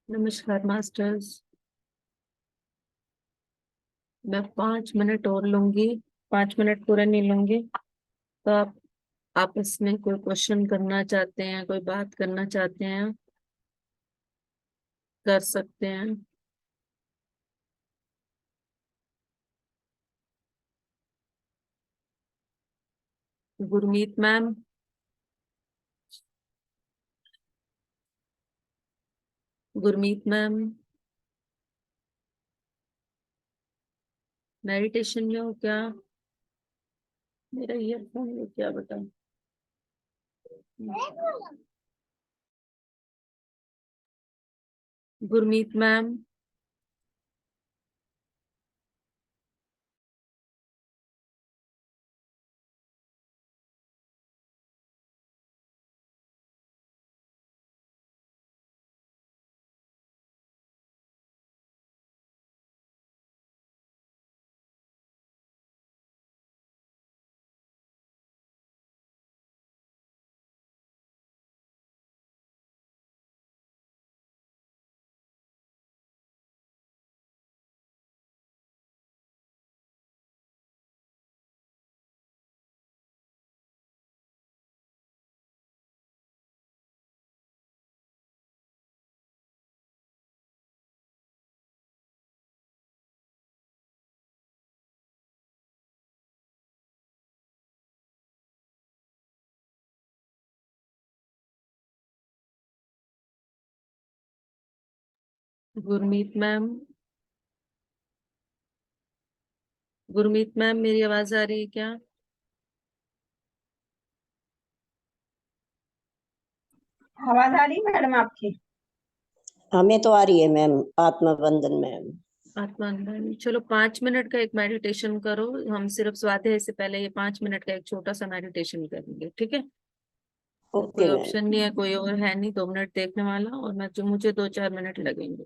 नमस्कार मास्टर्स। मैं 5 मिनट और लूंगी। 5 मिनट पूरे नहीं लूंगी। तो आप आपस में कोई क्वेश्चन करना चाहते हैं, कोई बात करना चाहते हैं, कर सकते हैं। Gurmeet ma'am. Gurmeet ma'am, meditation में हो क्या? मेरा ईयरफोन है क्या, बताओ। Gurmeet ma'am. Gurmeet ma'am. Gurmeet ma'am, मेरी आवाज आ रही है क्या? आवाज आ रही है मैडम आपकी? हमें तो आ रही है मैम, आत्मबंधन मैम। आत्मा मैम, चलो 5 मिनट का एक मेडिटेशन करो। हम सिर्फ स्वाध्याय से पहले ये 5 मिनट का एक छोटा सा मेडिटेशन करेंगे, ठीक है? कोई ओके मैम। ऑप्शन नहीं है, कोई और है नहीं 2 मिनट देखने वाला, और मैं जो मुझे 2-4 मिनट लगेंगे।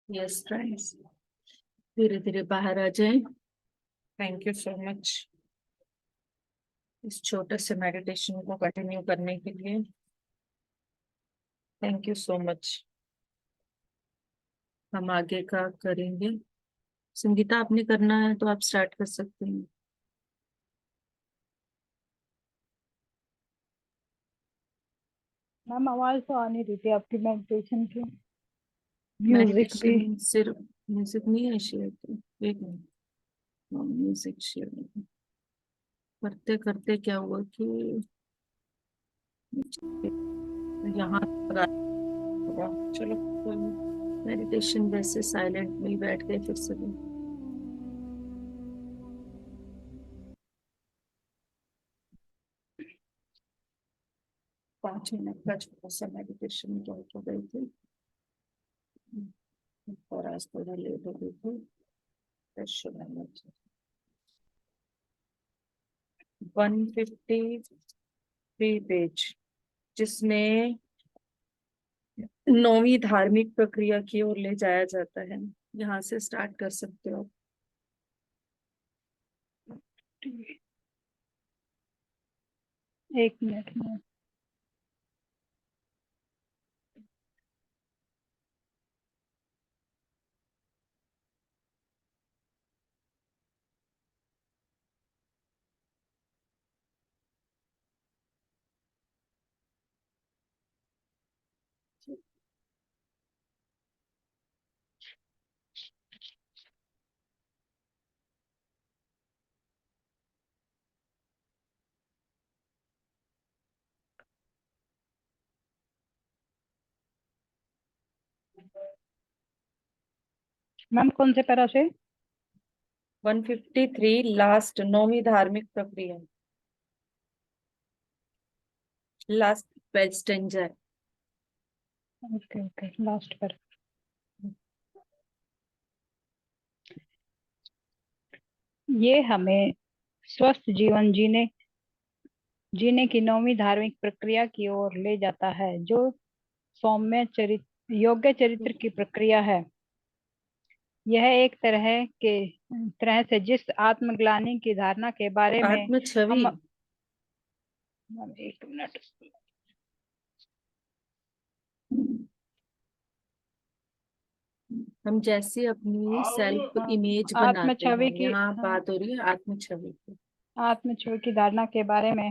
यस फ्रेंड्स, धीरे धीरे बाहर आ जाएं। थैंक यू सो मच इस छोटे से मेडिटेशन को कंटिन्यू करने के लिए। Thank you so much. हम आगे का करेंगे। संगीता, आपने करना है तो आप स्टार्ट कर सकते हैं। मैम आवाज तो आ नहीं रही थी आपकी मेडिटेशन की। म्यूजिक भी मेडिटेशन सिर्फ म्यूजिक नहीं है शेयर तो एक मिनट। म्यूजिक शेयर करते करते क्या हुआ कि यहाँ पर होगा। चलो, मेडिटेशन वैसे साइलेंट में ही बैठ गए फिर से भी। पाँच मिनट का छोटा सा मेडिटेशन क्या हो गई थी और आज थोड़ा लेट हो गई थी। 153 पेज, जिसमें 9वीं धार्मिक प्रक्रिया की ओर ले जाया जाता है। यहाँ से स्टार्ट कर सकते हो। एक मिनट में। मैम कौन से पैरा से? 153 लास्ट, 9वीं धार्मिक प्रक्रिया, लास्ट पेज स्टेंजा है। ओके ओके, लास्ट पर। ये हमें स्वस्थ जीवन जीने की 9वीं धार्मिक प्रक्रिया की ओर ले जाता है, जो सौम्य चरित्र योग्य चरित्र की प्रक्रिया है। यह एक तरह से जिस आत्मग्लानि की धारणा के बारे में आत्म छवि। एक मिनट। हम जैसे अपनी सेल्फ इमेज आत्म बनाते छवि हैं, की यहाँ बात हो रही है आत्म छवि की। आत्म छवि की धारणा के बारे में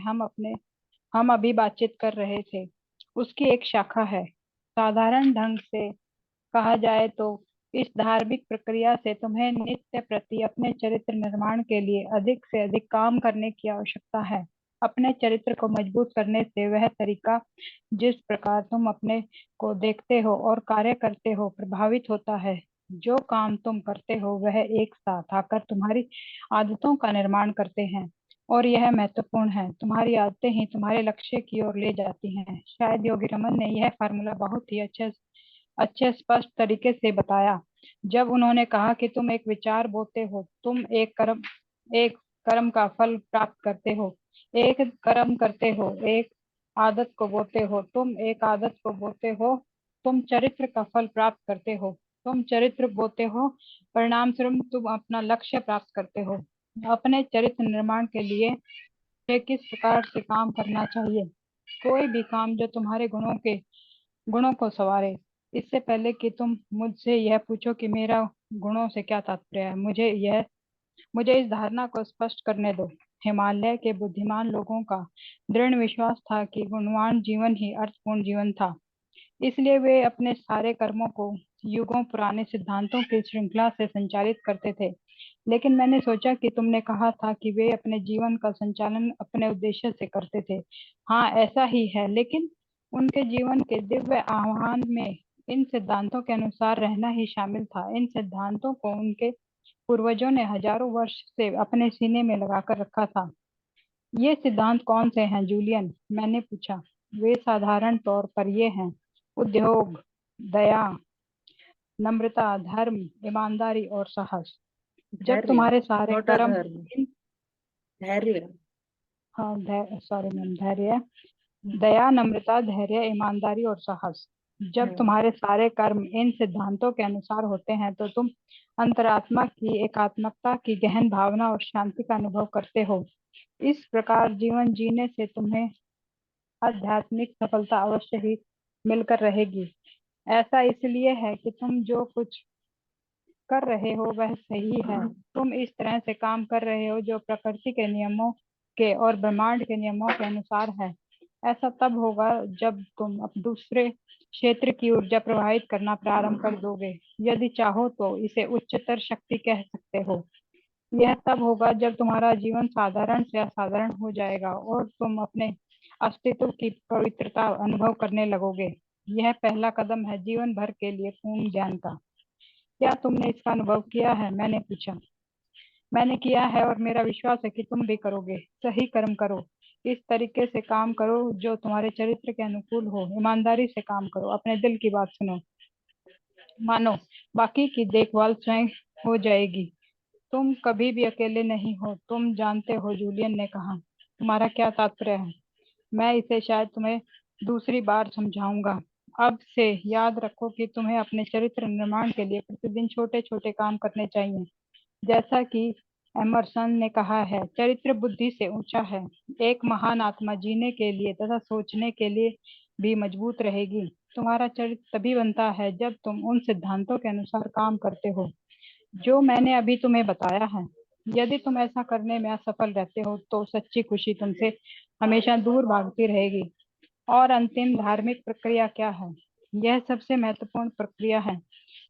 हम अभी बातचीत कर रहे थे, उसकी एक शाखा है। साधारण ढंग से कहा जाए तो इस धार्मिक प्रक्रिया से तुम्हें नित्य प्रति अपने चरित्र निर्माण के लिए अधिक से अधिक काम करने की आवश्यकता है। अपने चरित्र को मजबूत करने से वह तरीका जिस प्रकार तुम अपने को देखते हो और कार्य करते हो प्रभावित होता है। जो काम तुम करते हो वह एक साथ आकर तुम्हारी आदतों का निर्माण करते हैं, और यह महत्वपूर्ण है। तुम्हारी आदतें ही तुम्हारे लक्ष्य की ओर ले जाती हैं। शायद योगी रमन ने यह फार्मूला बहुत ही अच्छे स्पष्ट तरीके से बताया जब उन्होंने कहा कि तुम एक विचार बोते हो, तुम एक कर्म का फल प्राप्त करते हो। एक कर्म करते हो, एक आदत को बोते हो, तुम एक आदत को बोते हो। तुम चरित्र का फल प्राप्त करते हो, तुम चरित्र बोते हो। परिणाम स्वरूप तुम अपना लक्ष्य प्राप्त करते हो। अपने चरित्र निर्माण के लिए किस प्रकार से काम करना चाहिए? कोई भी काम जो तुम्हारे गुणों को संवारे। इससे पहले कि तुम मुझसे यह पूछो कि मेरा गुणों से क्या तात्पर्य है, मुझे इस धारणा को स्पष्ट करने दो। हिमालय के बुद्धिमान लोगों का दृढ़ विश्वास था कि गुणवान जीवन ही अर्थपूर्ण जीवन था। इसलिए वे अपने सारे कर्मों को युगों पुराने सिद्धांतों की श्रृंखला से संचालित करते थे। लेकिन मैंने सोचा कि तुमने कहा था कि वे अपने जीवन का संचालन अपने उद्देश्य से करते थे। हाँ, ऐसा ही है, लेकिन उनके जीवन के दिव्य आह्वान में इन सिद्धांतों के अनुसार रहना ही शामिल था। इन सिद्धांतों को उनके पूर्वजों ने हजारों वर्ष से अपने सीने में लगाकर रखा था। ये सिद्धांत कौन से हैं, जूलियन? मैंने पूछा। वे साधारण तौर पर ये हैं: उद्योग, दया, नम्रता, धर्म, ईमानदारी और साहस। जब धैर्य, तुम्हारे सारे नॉट कर्म अधर्म, धैर्य। हाँ, सॉरी मैम, धैर्य, दया, नम्रता, धैर्य, ईमानदारी और साहस। जब तुम्हारे सारे कर्म इन सिद्धांतों के अनुसार होते हैं तो तुम अंतरात्मा की एकात्मकता की गहन भावना और शांति का अनुभव करते हो। इस प्रकार जीवन जीने से तुम्हें आध्यात्मिक सफलता अवश्य ही मिलकर रहेगी। ऐसा इसलिए है कि तुम जो कुछ कर रहे हो वह सही है। तुम इस तरह से काम कर रहे हो जो प्रकृति के नियमों के और ब्रह्मांड के नियमों के अनुसार है। ऐसा तब होगा जब तुम अब दूसरे क्षेत्र की ऊर्जा प्रवाहित करना प्रारंभ कर दोगे। यदि चाहो तो इसे उच्चतर शक्ति कह सकते हो। यह तब होगा जब तुम्हारा जीवन साधारण से असाधारण हो जाएगा और तुम अपने अस्तित्व की पवित्रता अनुभव करने लगोगे। यह पहला कदम है जीवन भर के लिए पूर्ण ज्ञान का। क्या तुमने इसका अनुभव किया है? मैंने पूछा। मैंने किया है और मेरा विश्वास है कि तुम भी करोगे। सही कर्म करो, इस तरीके से काम करो जो तुम्हारे चरित्र के अनुकूल हो। ईमानदारी से काम करो, अपने दिल की बात सुनो, मानो बाकी की देखभाल स्वयं हो जाएगी। तुम कभी भी अकेले नहीं हो, तुम जानते हो। जूलियन ने कहा, तुम्हारा क्या तात्पर्य है? मैं इसे शायद तुम्हें दूसरी बार समझाऊंगा। अब से याद रखो कि तुम्हें अपने चरित्र निर्माण के लिए प्रतिदिन छोटे छोटे काम करने चाहिए। जैसा कि एमरसन ने कहा है, चरित्र बुद्धि से ऊंचा है। एक महान आत्मा जीने के लिए तथा सोचने के लिए भी मजबूत रहेगी। तुम्हारा चरित्र तभी बनता है जब तुम उन सिद्धांतों के अनुसार काम करते हो जो मैंने अभी तुम्हें बताया है। यदि तुम ऐसा करने में असफल रहते हो तो सच्ची खुशी तुमसे हमेशा दूर भागती रहेगी। और अंतिम धार्मिक प्रक्रिया क्या है? यह सबसे महत्वपूर्ण प्रक्रिया है,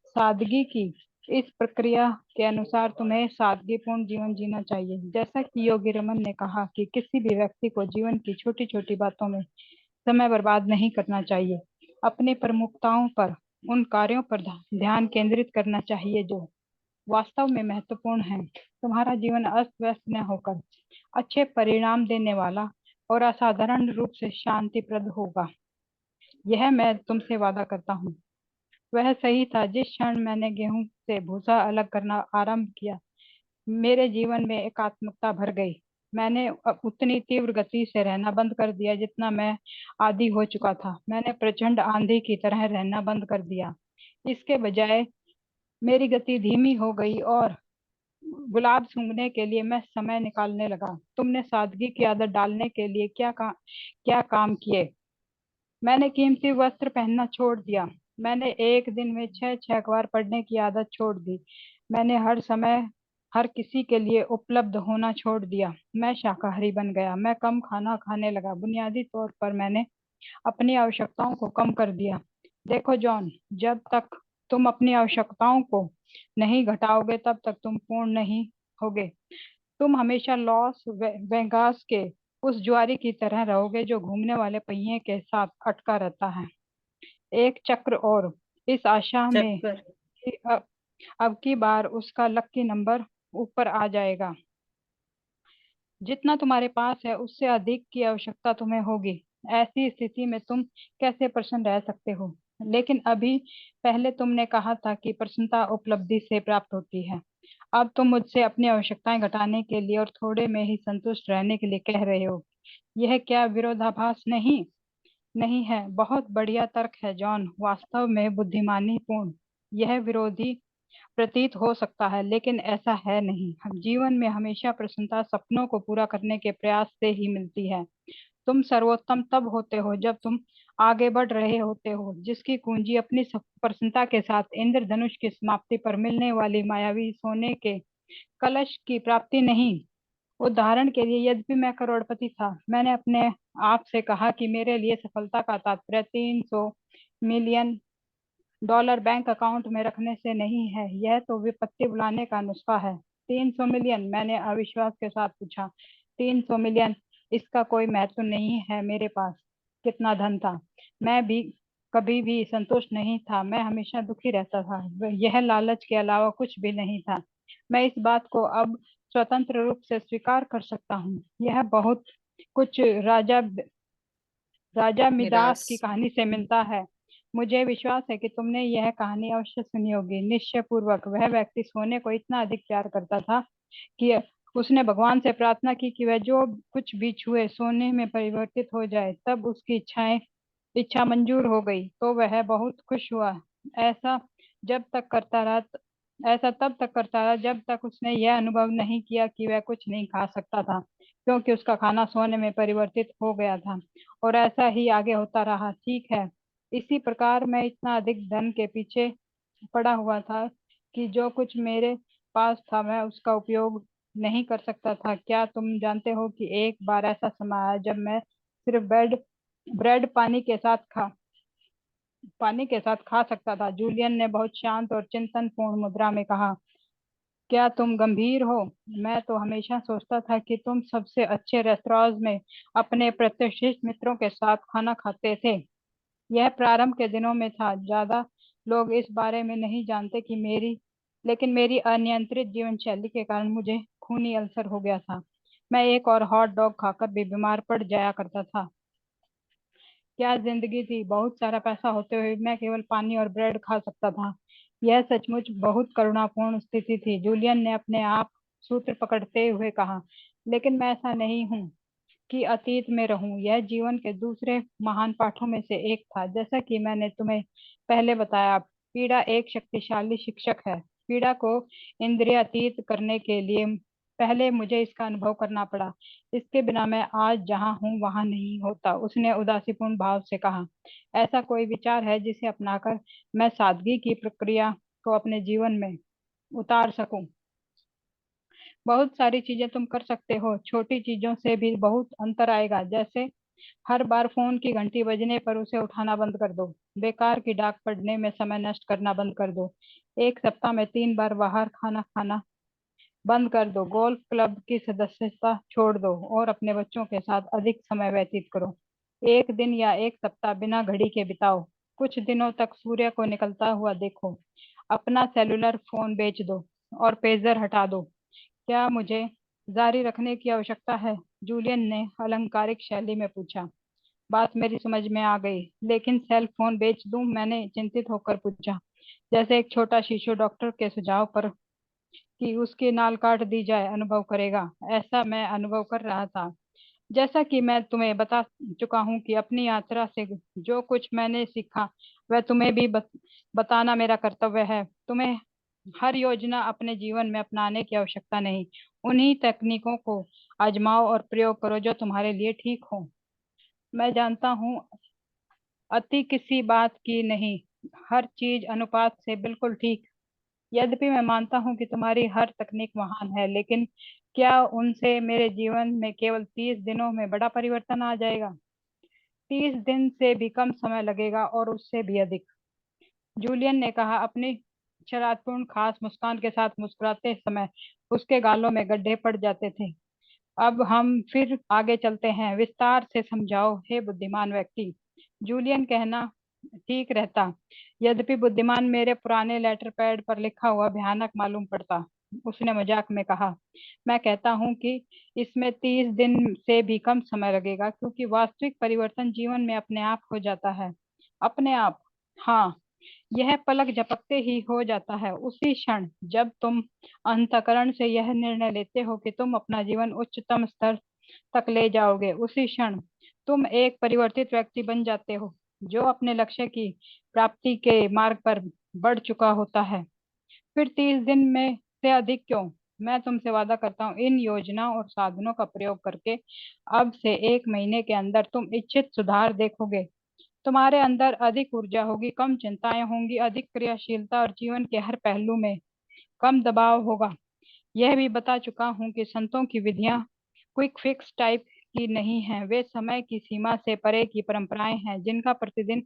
सादगी की। इस प्रक्रिया के अनुसार तुम्हें सादगीपूर्ण जीवन जीना चाहिए। जैसा कि योगी रमन ने कहा कि किसी भी व्यक्ति को जीवन की छोटी छोटी बातों में समय बर्बाद नहीं करना चाहिए। अपनी प्रमुखताओं पर, उन कार्यों पर ध्यान केंद्रित करना चाहिए जो वास्तव में महत्वपूर्ण है। तुम्हारा जीवन अस्त व्यस्त न होकर अच्छे परिणाम देने वाला और असाधारण रूप से शांतिप्रद होगा। यह मैं तुमसे वादा करता हूँ। वह सही था। जिस क्षण मैंने गेहूं से भूसा अलग करना आरंभ किया, मेरे जीवन में एकात्मकता भर गई। मैंने उतनी तीव्र गति से रहना बंद कर दिया जितना मैं आदी हो चुका था। मैंने प्रचंड आंधी की तरह रहना बंद कर दिया। इसके बजाय मेरी गति धीमी हो गई और गुलाब सूंघने के लिए मैं समय निकालने लगा। तुमने सादगी की आदत डालने के लिए क्या काम किए? मैंने कीमती वस्त्र पहनना छोड़ दिया। मैंने एक दिन में 6 अखबार पढ़ने की आदत छोड़ दी। मैंने हर समय हर किसी के लिए उपलब्ध होना छोड़ दिया। मैं शाकाहारी बन गया। मैं कम खाना खाने लगा। बुनियादी तौर पर मैंने अपनी आवश्यकताओं को कम कर दिया। देखो जॉन, जब तक तुम अपनी आवश्यकताओं को नहीं घटाओगे तब तक तुम पूर्ण नहीं होगे। तुम हमेशा लॉस वेगास के उस जुआरी की तरह रहोगे जो घूमने वाले पहिए के साथ अटका रहता है, एक चक्र, और इस आशा में चक्कर। कि अब की बार उसका लकी नंबर ऊपर आ जाएगा। जितना तुम्हारे पास है उससे अधिक की आवश्यकता तुम्हें होगी। ऐसी स्थिति में तुम कैसे प्रसन्न रह सकते हो? लेकिन अभी पहले तुमने कहा था कि प्रसन्नता उपलब्धि से प्राप्त होती है। अब तुम मुझसे अपनी आवश्यकताएं घटाने के लिए और थोड़े में ही संतुष्ट रहने के लिए कह रहे हो। यह क्या विरोधाभास नहीं नहीं है? बहुत बढ़िया तर्क है जॉन, वास्तव में बुद्धिमानी पूर्ण। यह विरोधी प्रतीत हो सकता है लेकिन ऐसा है नहीं। हम जीवन में हमेशा प्रसन्नता सपनों को पूरा करने के प्रयास से ही मिलती है। तुम सर्वोत्तम तब होते हो जब तुम आगे बढ़ रहे होते हो, जिसकी कुंजी अपनी प्रसन्नता के साथ इंद्रधनुष की समाप्ति पर मिलने वाली मायावी सोने के कलश की प्राप्ति नहीं। उदाहरण के लिए, यद्यपि मैं करोड़पति था, मैंने अपने आप से कहा कि मेरे लिए सफलता का तात्पर्य 300 मिलियन डॉलर बैंक अकाउंट में रखने से नहीं है। यह तो विपत्ति बुलाने का नुस्खा है। 300 मिलियन? मैंने अविश्वास के साथ पूछा। 300 मिलियन? इसका कोई महत्व नहीं है मेरे पास कितना धन था। मैं भी कभी भी संतुष्ट नहीं था। मैं हमेशा दुखी रहता था। यह लालच के अलावा कुछ भी नहीं था। मैं इस बात को अब स्वतंत्र रूप से स्वीकार कर सकता हूँ। यह बहुत कुछ राजा मिदास मिदास। की कहानी से मिलता है। मुझे विश्वास है कि तुमने यह कहानी अवश्य सुनी होगी। निश्चय पूर्वक वह व्यक्ति सोने को इतना अधिक प्यार करता था कि उसने भगवान से प्रार्थना की कि वह जो कुछ भी छुए सोने में परिवर्तित हो जाए। तब उसकी इच्छाएं इच्छा मंजूर हो गई तो वह बहुत खुश हुआ। ऐसा जब तक करता रहा ऐसा तब तक करता रहा जब तक उसने यह अनुभव नहीं किया कि वह कुछ नहीं खा सकता था, क्योंकि उसका खाना सोने में परिवर्तित हो गया था। और ऐसा ही आगे होता रहा। ठीक है, इसी प्रकार मैं इतना अधिक धन के पीछे पड़ा हुआ था कि जो कुछ मेरे पास था मैं उसका उपयोग नहीं कर सकता था। क्या तुम जानते हो कि एक बार ऐसा समय आया जब मैं सिर्फ ब्रेड पानी के साथ खा सकता था। जूलियन ने बहुत शांत और चिंतनपूर्ण मुद्रा में कहा, क्या तुम गंभीर हो? मैं तो हमेशा सोचता था कि तुम सबसे अच्छे रेस्तरां में अपने प्रतिष्ठित मित्रों के साथ खाना खाते थे। यह प्रारंभ के दिनों में था। ज्यादा लोग इस बारे में नहीं जानते कि लेकिन मेरी अनियंत्रित जीवन शैली के कारण मुझे खूनी अल्सर हो गया था। मैं एक और हॉट डॉग खाकर भी बीमार पड़ जाया करता था। क्या जिंदगी थी! बहुत सारा पैसा होते हुए मैं केवल पानी और ब्रेड खा सकता था। यह सचमुच बहुत करुणापूर्ण स्थिति थी। जूलियन ने अपने आप सूत्र पकड़ते हुए कहा, लेकिन मैं ऐसा नहीं हूँ कि अतीत में रहूं। यह जीवन के दूसरे महान पाठों में से एक था। जैसा कि मैंने तुम्हें पहले बताया, पीड़ा एक शक्तिशाली शिक्षक है। पीड़ा को इंद्रियातीत करने के लिए पहले मुझे इसका अनुभव करना पड़ा। इसके बिना मैं आज जहाँ हूँ वहाँ नहीं होता। उसने उदासीपूर्ण भाव से कहा, ऐसा कोई विचार है जिसे अपनाकर मैं सादगी की प्रक्रिया को अपने जीवन में उतार सकूं? बहुत सारी चीजें तुम कर सकते हो। छोटी चीजों से भी बहुत अंतर आएगा। जैसे हर बार फोन की घंटी बजने पर उसे उठाना बंद कर दो। बेकार की डाक पढ़ने में समय नष्ट करना बंद कर दो। एक सप्ताह में 3 बार बाहर खाना खाना बंद कर दो। गोल्फ क्लब की सदस्यता छोड़ दो और अपने बच्चों के साथ अधिक समय व्यतीत करो। एक दिन या एक सप्ताह बिना घड़ी के बिताओ। कुछ दिनों तक सूर्य को निकलता हुआ देखो। अपना सेलुलर फोन बेच दो और पेजर हटा दो। क्या मुझे जारी रखने की आवश्यकता है? जूलियन ने अलंकारिक शैली में पूछा। बात मेरी समझ में आ गई। लेकिन सेल फोन बेच दूं? मैंने चिंतित होकर पूछा। जैसे एक छोटा शिशु डॉक्टर के सुझाव पर कि उसकी नाल काट दी जाए अनुभव करेगा, ऐसा मैं अनुभव कर रहा था। जैसा कि मैं तुम्हें बता चुका हूँ कि अपनी यात्रा से जो कुछ मैंने सीखा वह तुम्हें भी बताना मेरा कर्तव्य है। तुम्हें हर योजना अपने जीवन में अपनाने की आवश्यकता नहीं। उन्हीं तकनीकों को आजमाओ और प्रयोग करो जो तुम्हारे लिए ठीक हो। मैं जानता हूँ, अति किसी बात की नहीं, हर चीज अनुपात से बिल्कुल ठीक। यद्यपि मैं मानता हूँ कि तुम्हारी हर तकनीक महान है, लेकिन क्या उनसे मेरे जीवन में केवल 30 दिनों में बड़ा परिवर्तन आ जाएगा? 30 दिन से भी कम समय लगेगा और उससे भी अधिक, जूलियन ने कहा, अपनी शरारतपूर्ण खास मुस्कान के साथ। मुस्कुराते समय उसके गालों में गड्ढे पड़ जाते थे। अब हम फिर आगे चलते हैं। विस्तार से समझाओ हे बुद्धिमान व्यक्ति। जूलियन कहना ठीक रहता, यद्यपि बुद्धिमान मेरे पुराने लेटर पैड पर लिखा हुआ भयानक मालूम पड़ता। उसने मजाक में कहा, मैं कहता हूँ कि इसमें 30 दिन से भी कम समय लगेगा, क्योंकि वास्तविक परिवर्तन जीवन में अपने आप हो जाता है। अपने आप? हाँ, यह पलक झपकते ही हो जाता है। उसी क्षण जब तुम अंतःकरण से यह निर्णय लेते हो कि तुम अपना जीवन उच्चतम स्तर तक ले जाओगे, उसी क्षण तुम एक परिवर्तित व्यक्ति बन जाते हो, जो अपने लक्ष्य की प्राप्ति के मार्ग पर बढ़ चुका होता है। फिर 30 दिन में से अधिक क्यों? मैं तुमसे वादा करता हूँ, इन योजनाओं और साधनों का प्रयोग करके अब से 1 महीने के अंदर तुम इच्छित सुधार देखोगे। तुम्हारे अंदर अधिक ऊर्जा होगी, कम चिंताएं होंगी, अधिक क्रियाशीलता और जीवन के हर पहलू में कम दबाव होगा। यह भी बता चुका हूँ कि संतों की विधियां क्विक फिक्स टाइप की नहीं है। वे समय की सीमा से परे की परंपराएं हैं, जिनका प्रतिदिन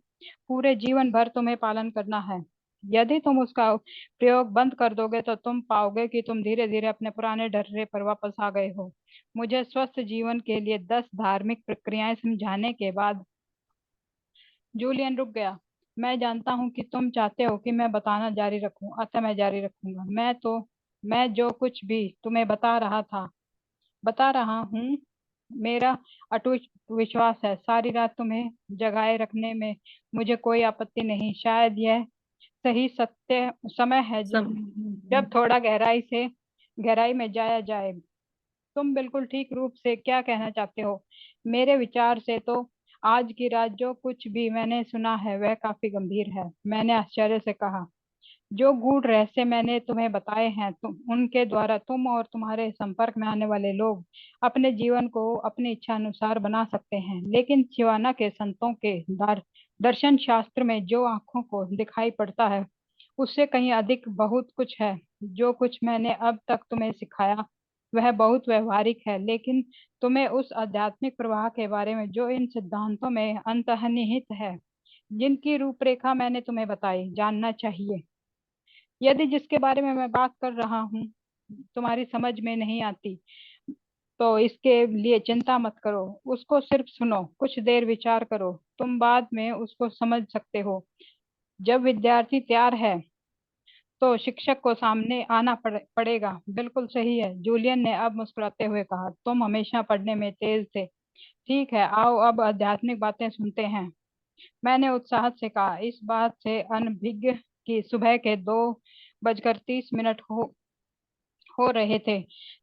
पूरे जीवन भर तुम्हें पालन करना है। यदि तुम उसका प्रयोग बंद कर दोगे तो तुम पाओगे कि तुम धीरे धीरे अपने पुराने ढर्रे पर वापस आ गए हो। मुझे स्वस्थ जीवन के लिए 10 धार्मिक प्रक्रियाएं समझाने के बाद जूलियन रुक गया। मैं जानता हूँ कि तुम चाहते हो कि मैं बताना जारी रखूं, अतः मैं जारी रखूंगा। मैं जो कुछ भी तुम्हें बता रहा हूँ, मेरा अटूट विश्वास है। सारी रात तुम्हें जगाए रखने में मुझे कोई आपत्ति नहीं। शायद यह सही सत्य समय है जब थोड़ा गहराई में जाया जाए। तुम बिल्कुल ठीक रूप से क्या कहना चाहते हो? मेरे विचार से तो आज की रात जो कुछ भी मैंने सुना है वह काफी गंभीर है। मैंने आश्चर्य से कहा, जो गूढ़ रहस्य मैंने तुम्हें बताए हैं, उनके द्वारा तुम और तुम्हारे संपर्क में आने वाले लोग अपने जीवन को अपनी इच्छा अनुसार बना सकते हैं। लेकिन शिवाना के संतों के दर्शन शास्त्र में जो आंखों को दिखाई पड़ता है उससे कहीं अधिक बहुत कुछ है। जो कुछ मैंने अब तक तुम्हें सिखाया वह बहुत व्यवहारिक है, लेकिन तुम्हें उस आध्यात्मिक प्रवाह के बारे में जो इन सिद्धांतों में अंतर्निहित है, जिनकी रूपरेखा मैंने तुम्हें बताई, जानना चाहिए। यदि जिसके बारे में मैं बात कर रहा हूँ तुम्हारी समझ में नहीं आती तो इसके लिए चिंता मत करो, उसको सिर्फ सुनो, कुछ देर विचार करो, तुम बाद में उसको समझ सकते हो। जब विद्यार्थी तैयार है तो शिक्षक को सामने आना पड़ेगा। बिल्कुल सही है, जूलियन ने अब मुस्कुराते हुए कहा। तुम हमेशा पढ़ने में तेज थे। ठीक है, आओ अब आध्यात्मिक बातें सुनते हैं, मैंने उत्साह से कहा। इस बात से अनभिज्ञ कि सुबह के 2:30 हो रहे थे।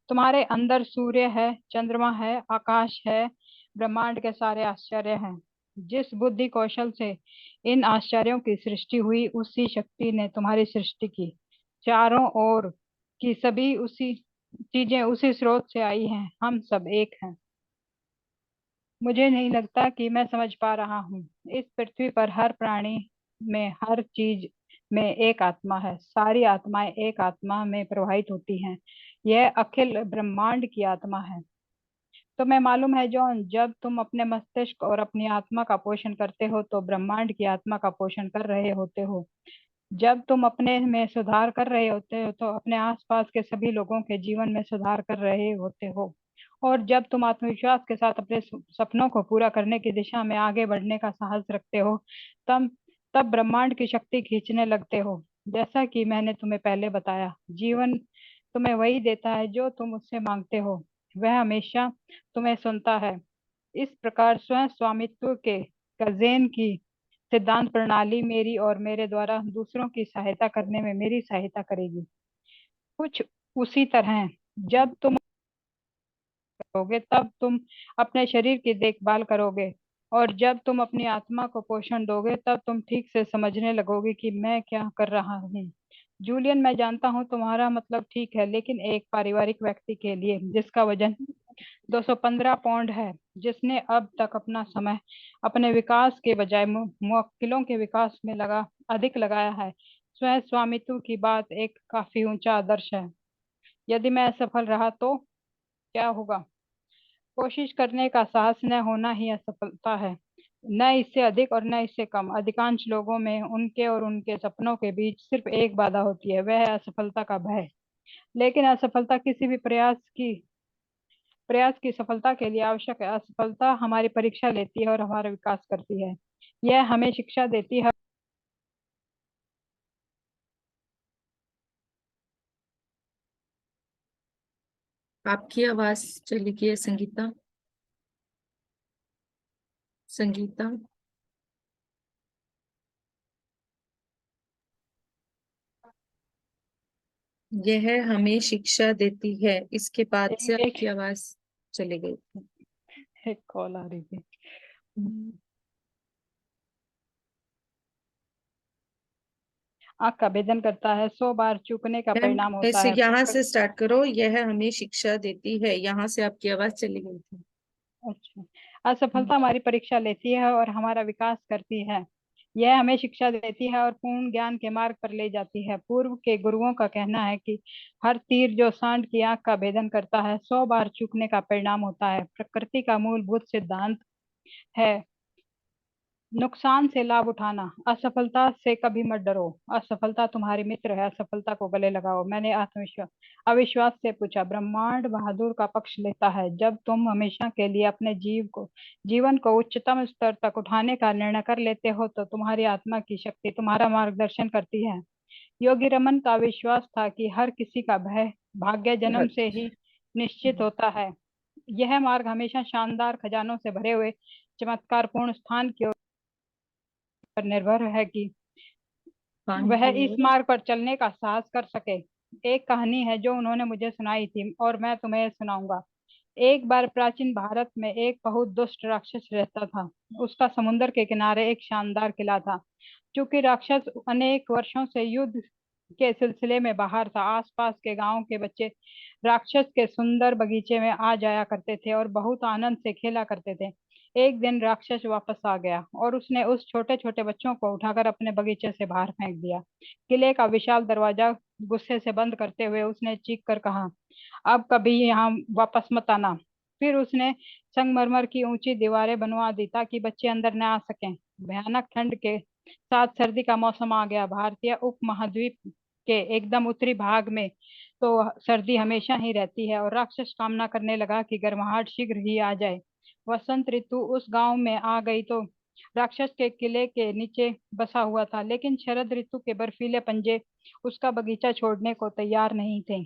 तुम्हारे अंदर सूर्य है, चंद्रमा है, आकाश है, ब्रह्मांड के सारे आश्चर्य हैं। जिस बुद्धि कौशल से इन आश्चर्यों की सृष्टि हुई, उसी शक्ति ने तुम्हारी सृष्टि की। चारों ओर की सभी उसी चीजें उसी स्रोत से आई हैं। हम सब एक हैं। मुझे नहीं लगता कि मैं समझ पा रहा हूँ। इस पृथ्वी पर हर प्राणी में, हर चीज में एक आत्मा है। सारी आत्माएं एक आत्मा में प्रवाहित होती हैं। यह अखिल ब्रह्मांड की आत्मा है। तुम्हें मालूम है जॉन, जब तुम अपने मस्तिष्क और अपनी आत्मा का पोषण करते हो तो ब्रह्मांड की आत्मा का पोषण कर रहे होते हो। जब तुम अपने में सुधार कर रहे होते हो तो अपने आसपास के सभी लोगों के जीवन में सुधार कर रहे होते हो। और जब तुम आत्मविश्वास के साथ अपने सपनों को पूरा करने की दिशा में आगे बढ़ने का साहस रखते हो, तब तब ब्रह्मांड की शक्ति खींचने लगते हो। जैसा कि मैंने तुम्हें पहले बताया, जीवन तुम्हें वही देता है जो तुम उससे मांगते हो। वह हमेशा तुम्हें सुनता है। इस प्रकार स्वयं स्वामित्व के कजेन की सिद्धांत प्रणाली मेरी और मेरे द्वारा दूसरों की सहायता करने में मेरी सहायता करेगी। कुछ उसी तरह जब तुम करोगे तब तुम अपने शरीर की देखभाल करोगे, और जब तुम अपनी आत्मा को पोषण दोगे तब तुम ठीक से समझने लगोगे कि मैं क्या कर रहा हूँ। जूलियन, मैं जानता हूँ तुम्हारा मतलब ठीक है, लेकिन एक पारिवारिक व्यक्ति के लिए जिसका वजन 215 पाउंड है, जिसने अब तक अपना समय अपने विकास के बजाय मुवक्किलों के विकास में अधिक लगाया है, स्वयं स्वामित्व की बात एक काफी ऊंचा आदर्श है। यदि मैं असफल रहा तो क्या होगा? कोशिश करने का साहस न होना ही असफलता है, न इससे अधिक और न इससे कम। अधिकांश लोगों में उनके और उनके सपनों के बीच सिर्फ एक बाधा होती है, वह है असफलता का भय। लेकिन असफलता किसी भी प्रयास की सफलता के लिए आवश्यक है। असफलता हमारी परीक्षा लेती है और हमारा विकास करती है। यह हमें शिक्षा देती है। आपकी आवाज चली गई है, संगीता। संगीता। यह हमें शिक्षा देती है, इसके बाद से एक आपकी आवाज चली गई थी। एक कॉल आ रही थी। आंख का भेदन करता है, 100 बार चूकने का मैम, परिणाम होता ऐसे है। यहाँ से स्टार्ट करो। यह हमें शिक्षा देती है, यहाँ से आपकी आवाज चली गई थी। अच्छा, असफलता हमारी परीक्षा लेती है और हमारा विकास करती है। यह हमें शिक्षा देती है और पूर्ण ज्ञान के मार्ग पर ले जाती है। पूर्व के गुरुओं का कहना है कि हर तीर जो सांड की आंख का भेदन करता है, 100 बार चूकने का परिणाम होता है। प्रकृति का मूलभूत सिद्धांत है नुकसान से लाभ उठाना। असफलता से कभी मत डरो, असफलता तुम्हारी मित्र है, असफलता को गले लगाओ। मैंने आत्मविश्वास अविश्वास से पूछा। ब्रह्मांड बहादुर का पक्ष लेता है। जब तुम हमेशा के लिए अपने जीवन को उच्चतम स्तर तक उठाने का निर्णय कर लेते हो तो तुम्हारी आत्मा की शक्ति तुम्हारा मार्गदर्शन करती है। योगी रमन का विश्वास था कि हर किसी का भय भाग्य जन्म से ही निश्चित होता है। यह मार्ग हमेशा शानदार खजानों से भरे हुए चमत्कारपूर्ण स्थान की ओर पर निर्भर है कि पान वह की इस ओर। मार्ग पर चलने का साहस कर सके। एक कहानी है जो उन्होंने मुझे सुनाई थी और मैं तुम्हें सुनाऊंगा। एक बार प्राचीन भारत में एक बहुत दुष्ट राक्षस रहता था। उसका समुद्र के किनारे एक शानदार किला था। क्योंकि राक्षस अनेक वर्षों से युद्ध के सिलसिले में बाहर था, आसपास के गांव के बच्चे राक्षस के सुंदर बगीचे में आ जाया करते थे और बहुत आनंद से खेला करते थे। एक दिन राक्षस वापस आ गया और उसने उस छोटे छोटे बच्चों को उठाकर अपने बगीचे से बाहर फेंक दिया। किले का विशाल दरवाजा गुस्से से बंद करते हुए उसने चीख कर कहा, अब कभी यहाँ वापस मत आना। फिर उसने संगमरमर की ऊंची दीवारें बनवा दी ताकि बच्चे अंदर न आ सकें। भयानक ठंड के साथ सर्दी का मौसम आ गया। भारतीय उपमहाद्वीप के एकदम उत्तरी भाग में तो सर्दी हमेशा ही रहती है और राक्षस कामना करने लगा कि गर्माहट शीघ्र ही आ जाए। वसंत ऋतु उस गांव में आ गई तो राक्षस के किले के नीचे बसा हुआ था, लेकिन शरद ऋतु के बर्फीले पंजे उसका बगीचा छोड़ने को तैयार नहीं थे।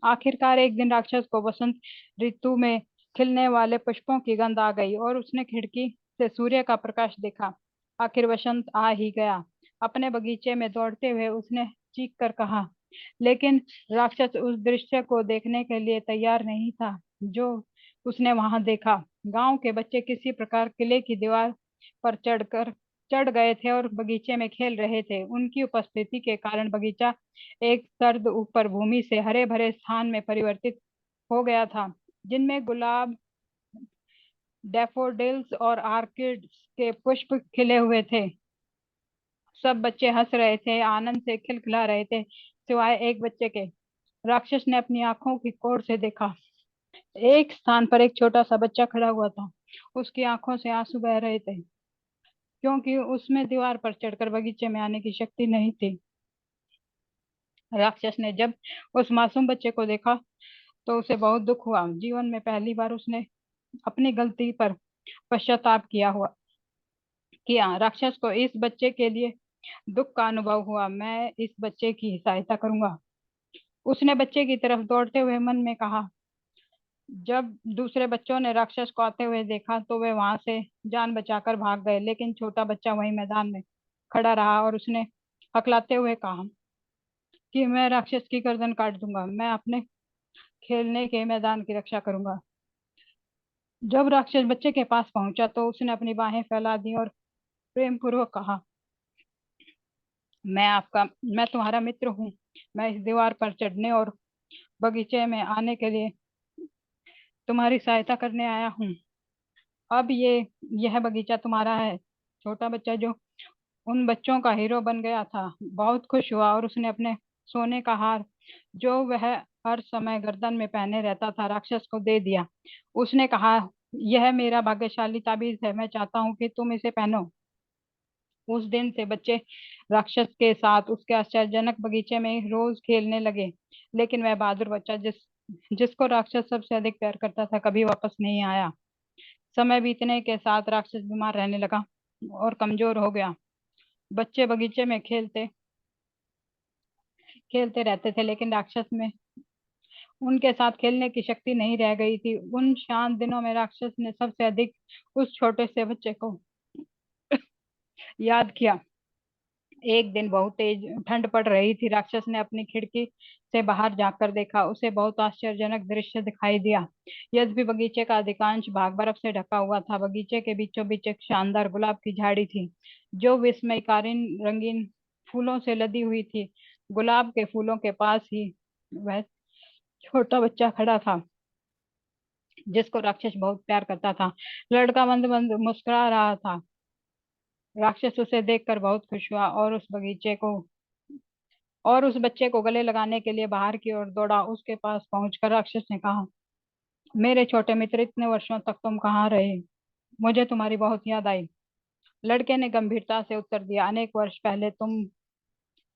आखिरकार एक दिन राक्षस को वसंत ऋतु में खिलने वाले पुष्पों की गंध आ गई और उसने खिड़की से सूर्य का प्रकाश देखा। आखिर वसंत आ ही गया। अपने बगीचे में दौड़ते हुए उसने चीख कर कहा, लेकिन राक्षस उस दृश्य को देखने के लिए तैयार नहीं था जो उसने वहां देखा। गांव के बच्चे किसी प्रकार किले की दीवार पर चढ़ गए थे और बगीचे में खेल रहे थे। उनकी उपस्थिति के कारण बगीचा एक सर्द ऊपर भूमि से हरे भरे स्थान में परिवर्तित हो गया था, जिनमें गुलाब, डैफोडिल्स और आर्किड्स के पुष्प खिले हुए थे। सब बच्चे हंस रहे थे, आनंद से खिलखिला रहे थे, सिवाय एक बच्चे के। राक्षस ने अपनी आंखों की कोर से देखा। एक स्थान पर एक छोटा सा बच्चा खड़ा हुआ था। उसकी आंखों से आंसू बह रहे थे, क्योंकि उसमें दीवार पर चढ़कर बगीचे में आने की शक्ति नहीं थी। राक्षस ने जब उस मासूम बच्चे को देखा तो उसे बहुत दुख हुआ। जीवन में पहली बार उसने अपनी गलती पर पश्चाताप किया। राक्षस को इस बच्चे के लिए दुख का अनुभव हुआ। मैं इस बच्चे की सहायता करूंगा, उसने बच्चे की तरफ दौड़ते हुए मन में कहा। जब दूसरे बच्चों ने राक्षस को आते हुए देखा तो वे वहां से जान बचाकर भाग गए, लेकिन छोटा बच्चा वहीं मैदान में खड़ा रहा और उसने हकलाते हुए कहा कि मैं राक्षस की गर्दन काट दूंगा, मैं अपने खेलने के मैदान की रक्षा करूंगा। जब राक्षस बच्चे के पास पहुंचा तो उसने अपनी बाहें फैला दी और प्रेम पूर्वक कहा, मैं तुम्हारा मित्र हूँ। मैं इस दीवार पर चढ़ने और बगीचे में आने के लिए तुम्हारी सहायता करने आया हूँ। अब यह बगीचा तुम्हारा है। छोटा बच्चा, जो उन बच्चों का हीरो बन गया था, बहुत खुश हुआ और उसने अपने सोने का हार, जो वह हर समय गर्दन में पहने रहता था, राक्षस को दे दिया। उसने कहा, यह मेरा भाग्यशाली ताबीज है, मैं चाहता हूँ कि तुम इसे पहनो। उस दिन से बच्चे राक्षस के साथ उसके आश्चर्यजनक बगीचे में रोज खेलने लगे। लेकिन वह बहादुर बच्चा जिसको राक्षस सबसे अधिक प्यार करता था, कभी वापस नहीं आया। समय बीतने के साथ राक्षस बीमार रहने लगा और कमजोर हो गया। बच्चे बगीचे में खेलते खेलते रहते थे, लेकिन राक्षस में उनके साथ खेलने की शक्ति नहीं रह गई थी। उन शांत दिनों में राक्षस ने सबसे अधिक उस छोटे से बच्चे को याद किया। एक दिन बहुत तेज ठंड पड़ रही थी। राक्षस ने अपनी खिड़की से बाहर झांककर देखा। उसे बहुत आश्चर्यजनक दृश्य दिखाई दिया। यद्यपि बगीचे का अधिकांश भाग बर्फ से ढका हुआ था, बगीचे के बीचों बीच एक शानदार गुलाब की झाड़ी थी, जो विस्मयकारी रंगीन फूलों से लदी हुई थी। गुलाब के फूलों के पास ही वह छोटा बच्चा खड़ा था, जिसको राक्षस बहुत प्यार करता था। लड़का मंद मंद मुस्कुरा रहा था। राक्षस उसे देखकर बहुत खुश हुआ और उस बच्चे को गले लगाने के लिए बाहर की ओर दौड़ा। उसके पास पहुंचकर राक्षस ने कहा, मेरे छोटे मित्र, इतने वर्षों तक तुम कहाँ रहे? मुझे तुम्हारी बहुत याद आई। लड़के ने गंभीरता से उत्तर दिया, अनेक वर्ष पहले तुम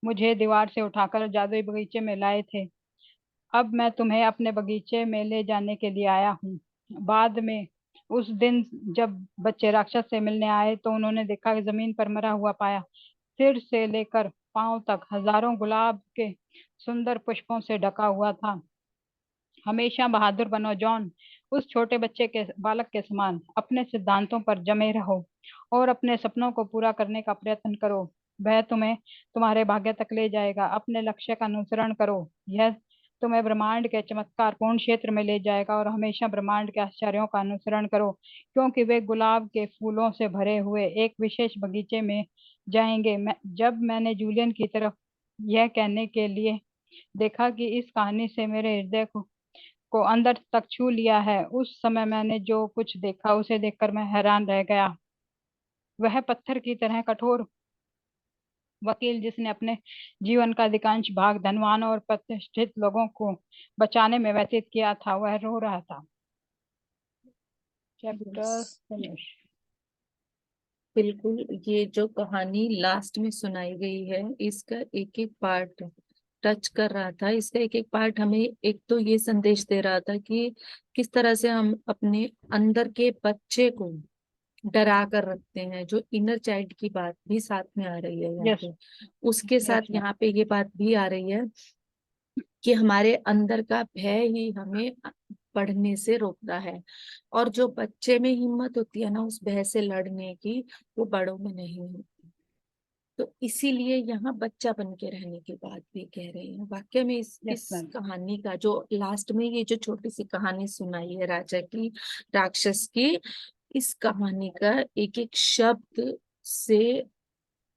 मुझे दीवार से उठाकर जादुई बगीचे में लाए थे। अब मैं तुम्हें अपने बगीचे में ले जाने के लिए आया हूँ। बाद में उस दिन जब बच्चे राक्षस से मिलने आए तो उन्होंने देखा कि जमीन पर मरा हुआ पाया सिर से लेकर पांव तक हजारों गुलाब के सुंदर पुष्पों से ढका हुआ था। हमेशा बहादुर बनो जॉन। उस छोटे बच्चे के बालक के समान अपने सिद्धांतों पर जमे रहो और अपने सपनों को पूरा करने का प्रयत्न करो। वह तुम्हें तुम्हारे भाग्य तक ले जाएगा। अपने लक्ष्य का अनुसरण करो। यह तुम्हें ब्रह्मांड के चमत्कारपूर्ण क्षेत्र में ले जाएगा और हमेशा ब्रह्मांड के आश्चर्यों का अनुसरण करो, क्योंकि वे गुलाब के फूलों से भरे हुए एक विशेष बगीचे में जाएंगे। जब मैंने जूलियन की तरफ यह कहने के लिए देखा कि इस कहानी से मेरे हृदय को अंदर तक छू लिया है, उस समय मैंने जो कुछ देखा उसे देखकर मैं हैरान रह गया। वह पत्थर की तरह कठोर वकील, जिसने अपने जीवन का अधिकांश भाग धनवान और प्रतिष्ठित लोगों को बचाने में व्यतीत किया था, वह रो रहा था। Chapter finish. बिल्कुल, ये जो कहानी लास्ट में सुनाई गई है, इसका एक एक पार्ट टच कर रहा था। इसका एक एक पार्ट हमें एक तो ये संदेश दे रहा था कि किस तरह से हम अपने अंदर के बच्चे को डरा कर रखते हैं। जो इनर चाइल्ड की बात भी साथ में आ रही है यहाँ यस, पे, उसके साथ यस, यहाँ पे ये बात भी आ रही है कि हमारे अंदर का भय ही हमें पढ़ने से रोकता है। और जो बच्चे में हिम्मत होती है ना उस भय से लड़ने की, वो बड़ों में नहीं होती। तो इसीलिए यहाँ बच्चा बन के रहने की बात भी कह रहे हैं। वाकई में यस इस मैम। कहानी का जो लास्ट में ये जो छोटी सी कहानी सुनाई है राजा की, राक्षस की, इस कहानी का एक एक शब्द से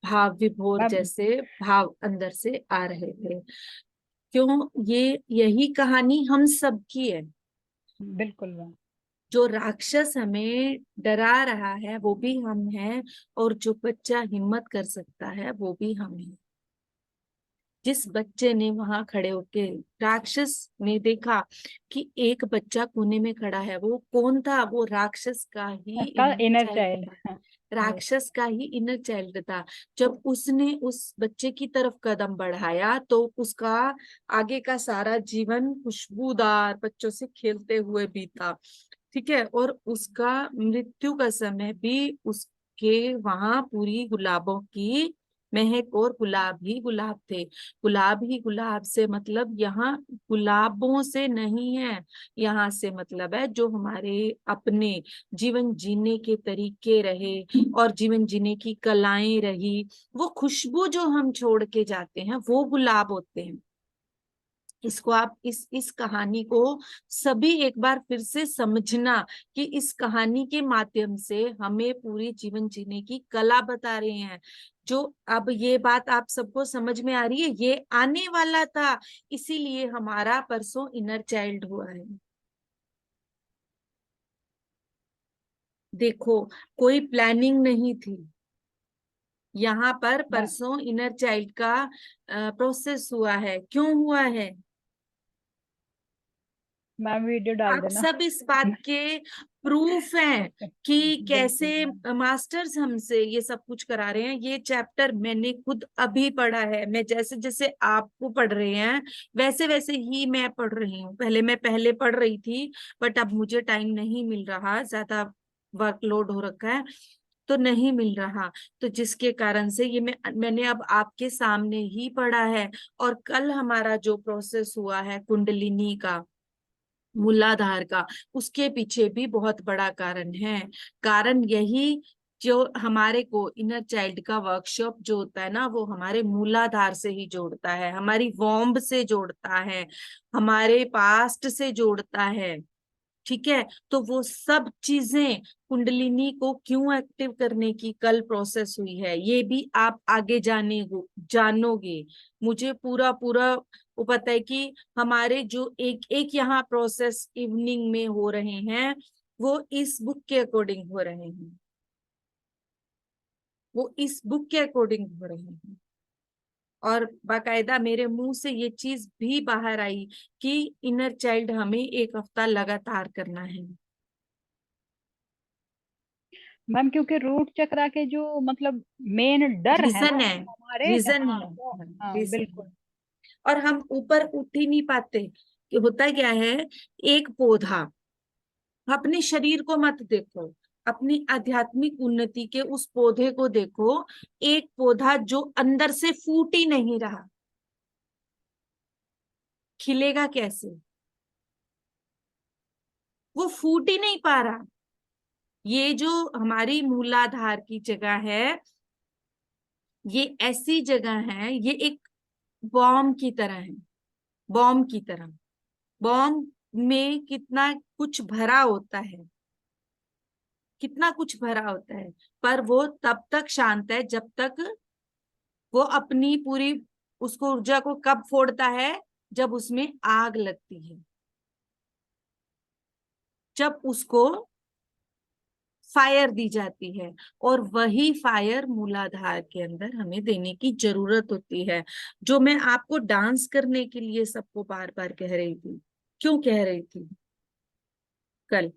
भाव विभोर मैम जैसे भाव अंदर से आ रहे थे। क्यों, ये यही कहानी हम सब की है। बिल्कुल मैम। जो राक्षस हमें डरा रहा है वो भी हम हैं, और जो बच्चा हिम्मत कर सकता है वो भी हम हैं। जिस बच्चे ने वहां खड़े होके, राक्षस ने देखा कि एक बच्चा कोने में खड़ा है, वो कौन था? वो राक्षस का ही का इनर इनर चाइल्ड चाइल्ड। था। यस। राक्षस का ही इनर चाइल्ड था। जब उसने उस बच्चे की तरफ कदम बढ़ाया तो उसका आगे का सारा जीवन खुशबूदार बच्चों से खेलते हुए बीता। ठीक है, और उसका मृत्यु का समय भी उसके वहां पूरी गुलाबों की महक, और गुलाब ही गुलाब थे। गुलाब ही गुलाब से मतलब यहाँ गुलाबों से नहीं है, यहाँ से मतलब है जो हमारे अपने जीवन जीने के तरीके रहे और जीवन जीने की कलाएं रही, वो खुशबू जो हम छोड़ के जाते हैं वो गुलाब होते हैं। इसको आप इस कहानी को सभी एक बार फिर से समझना कि इस कहानी के माध्यम से हमें पूरी जीवन जीने की कला बता रहे हैं। जो अब ये बात आप सबको समझ में आ रही है, ये आने वाला था, इसीलिए हमारा परसों इनर चाइल्ड हुआ है। देखो, कोई प्लानिंग नहीं थी यहाँ पर। मैम परसों इनर चाइल्ड का प्रोसेस हुआ है। क्यों हुआ है? मैम वीडियो डाल आप देना। सब इस बात के प्रूफ हैं कि कैसे बिल्कुल मैम। मास्टर्स हमसे ये सब कुछ करा रहे हैं। ये चैप्टर मैंने खुद अभी पढ़ा है। मैं जैसे जैसे आपको पढ़ रहे हैं वैसे वैसे ही मैं पढ़ रही हूँ। मैं पहले पढ़ रही थी, बट अब मुझे टाइम नहीं मिल रहा, ज्यादा वर्कलोड हो रखा है तो नहीं मिल रहा। तो जिसके कारण से ये मैंने अब आपके सामने ही पढ़ा है। और कल हमारा जो प्रोसेस हुआ है कुंडलिनी का, मूलाधार का, उसके पीछे भी बहुत बड़ा कारण है। कारण यही, जो हमारे को इनर चाइल्ड का वर्कशॉप जो होता है ना, वो हमारे मूलाधार से ही जोड़ता है, हमारी वॉम्ब से जोड़ता है, हमारे पास्ट से जोड़ता है। ठीक है, तो वो सब चीजें कुंडलिनी को क्यों एक्टिव करने की कल प्रोसेस हुई है, ये भी आप आगे जानोगे। मुझे पूरा पूरा वो पता है कि हमारे जो एक एक यहाँ प्रोसेस इवनिंग में हो रहे हैं, वो इस बुक के अकॉर्डिंग हो रहे हैं, वो इस बुक के अकॉर्डिंग हो रहे हैं। और बाकायदा मेरे मुंह से ये चीज भी बाहर आई कि इनर चाइल्ड हमें एक हफ्ता लगातार करना है। मैम क्योंकि रूट चक्रा के जो मतलब मेन डर है ना रीजन है, हमारे, रीजन हाँ है, वो, हाँ रीजन बिल्कुल। है। और हम ऊपर उठ ही नहीं पाते। कि होता क्या है, एक पौधा, अपने शरीर को मत देखो, अपनी आध्यात्मिक उन्नति के उस पौधे को देखो। एक पौधा जो अंदर से फूट ही नहीं रहा, खिलेगा कैसे? वो फूट ही नहीं पा रहा। ये जो हमारी मूलाधार की जगह है, ये ऐसी जगह है, ये एक बॉम्ब की तरह है। बॉम्ब की तरह। बॉम्ब में कितना कुछ भरा होता है, कितना कुछ भरा होता है, पर वो तब तक शांत है जब तक वो अपनी पूरी उसको ऊर्जा को कब फोड़ता है, जब उसमें आग लगती है, जब उसको फायर दी जाती है। और वही फायर मूलाधार के अंदर हमें देने की जरूरत होती है। जो मैं आपको डांस करने के लिए सबको बार बार कह रही थी, क्यों कह रही थी कल?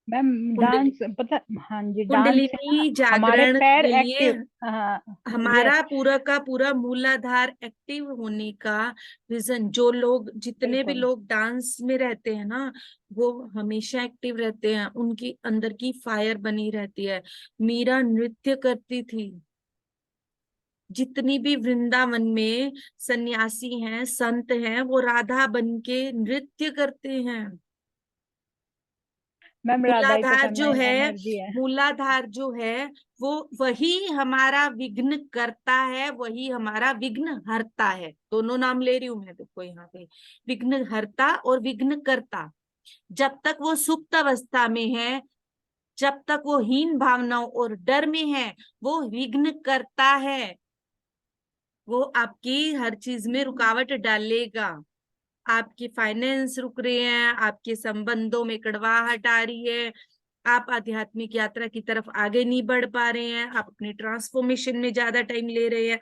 मैम कुंडली डांस पता, हाँ जी डांस से ना कुंडलिनी हमारे जागरण पैर के लिए एक्टिव, हाँ हमारा यस। पूरा का पूरा मूलाधार एक्टिव होने का रीजन, जो लोग जितने भी बिल्कुल लोग डांस में रहते हैं ना, वो हमेशा एक्टिव रहते हैं, उनकी अंदर की फायर बनी रहती है। मीरा नृत्य करती थी। जितनी भी वृंदावन में सन्यासी हैं, संत हैं, वो राधा बन के नृत्य करते हैं। मैम, राधा ही तो मूलाधार सब जो में है, एनर्जी है। मूलाधार जो है, वो वही हमारा विघ्न करता है, वही हमारा विघ्न हरता है। दोनों नाम ले रही हूं मैं, देखो यहाँ पे विघ्न हरता और विघ्न करता। जब तक वो सुप्त अवस्था में है, जब तक वो हीन भावनाओं और डर में है, वो विघ्न करता है। वो आपकी हर चीज में रुकावट डालेगा। आपकी फाइनेंस रुक रहे हैं, आपके संबंधों में कड़वाहट आ रही है, आप आध्यात्मिक यात्रा की तरफ आगे नहीं बढ़ पा रहे हैं, आप अपनी ट्रांसफॉर्मेशन में ज्यादा टाइम ले रहे हैं,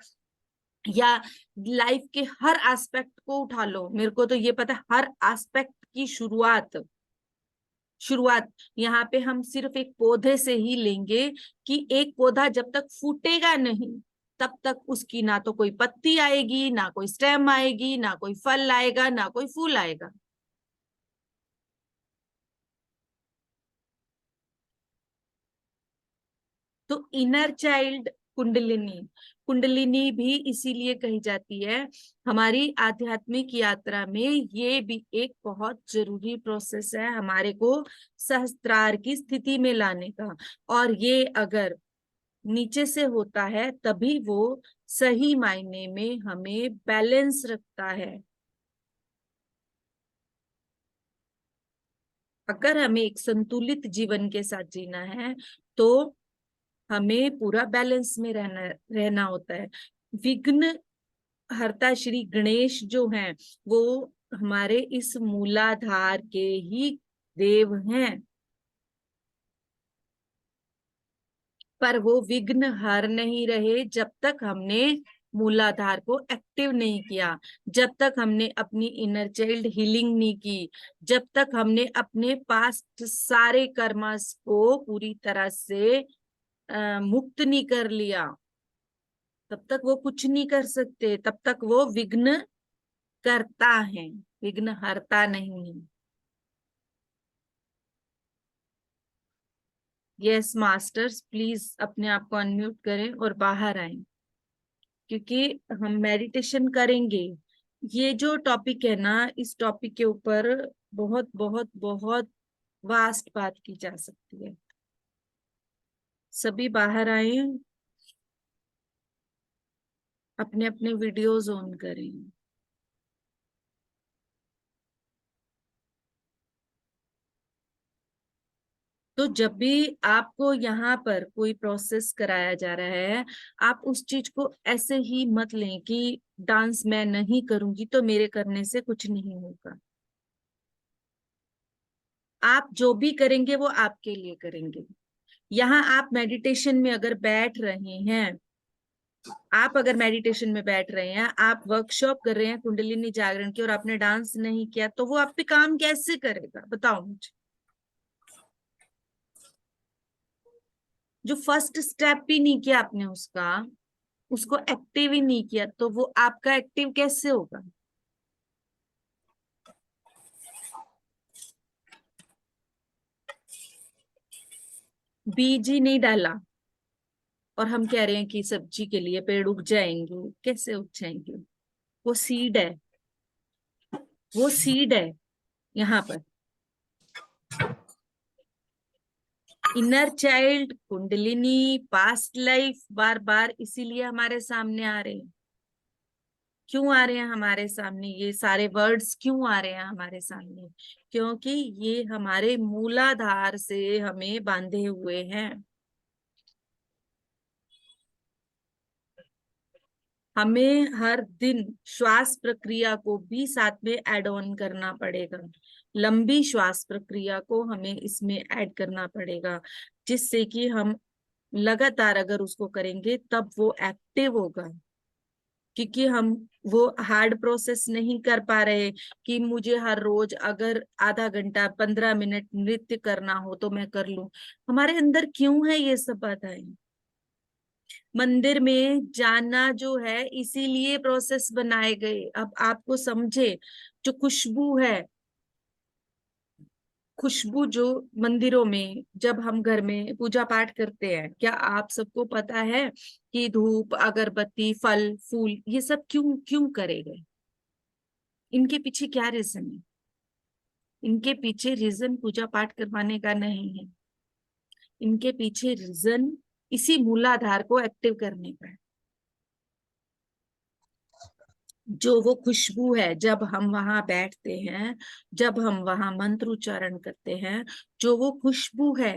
या लाइफ के हर एस्पेक्ट को उठा लो। मेरे को तो ये पता है, हर एस्पेक्ट की शुरुआत शुरुआत यहाँ पे हम सिर्फ एक पौधे से ही लेंगे, कि एक पौधा जब तक फूटेगा नहीं, तब तक उसकी ना तो कोई पत्ती आएगी, ना कोई स्टेम आएगी, ना कोई फल आएगा, ना कोई फूल आएगा। तो इनर चाइल्ड कुंडलिनी, कुंडलिनी भी इसीलिए कही जाती है। हमारी आध्यात्मिक यात्रा में ये भी एक बहुत जरूरी प्रोसेस है, हमारे को सहस्त्रार की स्थिति में लाने का। और ये अगर नीचे से होता है, तभी वो सही मायने में हमें बैलेंस रखता है। अगर हमें एक संतुलित जीवन के साथ जीना है, तो हमें पूरा बैलेंस में रहना रहना होता है। विघ्न हरता श्री गणेश जो हैं, वो हमारे इस मूलाधार के ही देव हैं, पर वो विघ्न हर नहीं रहे जब तक हमने मूलाधार को एक्टिव नहीं किया, जब तक हमने अपनी इनर चाइल्ड हीलिंग नहीं की, जब तक हमने अपने पास्ट सारे कर्मस को पूरी तरह से मुक्त नहीं कर लिया, तब तक वो कुछ नहीं कर सकते। तब तक वो विघ्न करता है, विघ्न हरता नहीं है। यस मास्टर्स, प्लीज अपने आप को अनम्यूट करें और बाहर आएं, क्योंकि हम मेडिटेशन करेंगे। ये जो टॉपिक है ना, इस टॉपिक के ऊपर बहुत बहुत बहुत वास्ट बात की जा सकती है। सभी बाहर आए, अपने अपने वीडियोस ऑन करें। तो जब भी आपको यहाँ पर कोई प्रोसेस कराया जा रहा है, आप उस चीज को ऐसे ही मत लें कि डांस मैं नहीं करूंगी तो मेरे करने से कुछ नहीं होगा। आप जो भी करेंगे वो आपके लिए करेंगे। यहाँ आप मेडिटेशन में अगर बैठ रहे हैं, आप अगर मेडिटेशन में बैठ रहे हैं, आप वर्कशॉप कर रहे हैं कुंडलिनी जागरण की, और आपने डांस नहीं किया, तो वो आप पे काम कैसे करेगा, बताओ मुझे। जो फर्स्ट स्टेप भी नहीं किया आपने उसका, उसको एक्टिव ही नहीं किया, तो वो आपका एक्टिव कैसे होगा? बीज ही नहीं डाला, और हम कह रहे हैं कि सब्जी के लिए पेड़ उग जाएंगे, कैसे उग जाएंगे? वो सीड है, वो सीड है यहाँ पर। Inner child, kundalini, past life बार बार इसीलिए हमारे सामने आ रहे हैं। क्यों आ रहे हैं हमारे सामने, ये सारे वर्ड्स क्यों आ रहे हैं हमारे सामने? क्योंकि ये हमारे मूलाधार से हमें बांधे हुए हैं। हमें हर दिन श्वास प्रक्रिया को भी साथ में ऐड ऑन करना पड़ेगा। लंबी श्वास प्रक्रिया को हमें इसमें ऐड करना पड़ेगा, जिससे कि हम लगातार अगर उसको करेंगे तब वो एक्टिव होगा। क्योंकि हम वो हार्ड प्रोसेस नहीं कर पा रहे कि मुझे हर रोज अगर आधा घंटा 15 मिनट नृत्य करना हो तो मैं कर लूं। हमारे अंदर क्यों है ये सब बाधाएं? मंदिर में जाना जो है इसीलिए प्रोसेस बनाए गए। अब आपको समझे, जो खुशबू है, खुशबू जो मंदिरों में जब हम घर में पूजा पाठ करते हैं, क्या आप सबको पता है कि धूप अगरबत्ती फल फूल ये सब क्यों क्यों करे गए? इनके पीछे क्या रीजन है? इनके पीछे रीजन पूजा पाठ करवाने का नहीं है। इनके पीछे रीजन इसी मूलाधार को एक्टिव करने का है। जो वो खुशबू है, जब हम वहां बैठते हैं, जब हम वहां मंत्र उच्चारण करते हैं, जो वो खुशबू है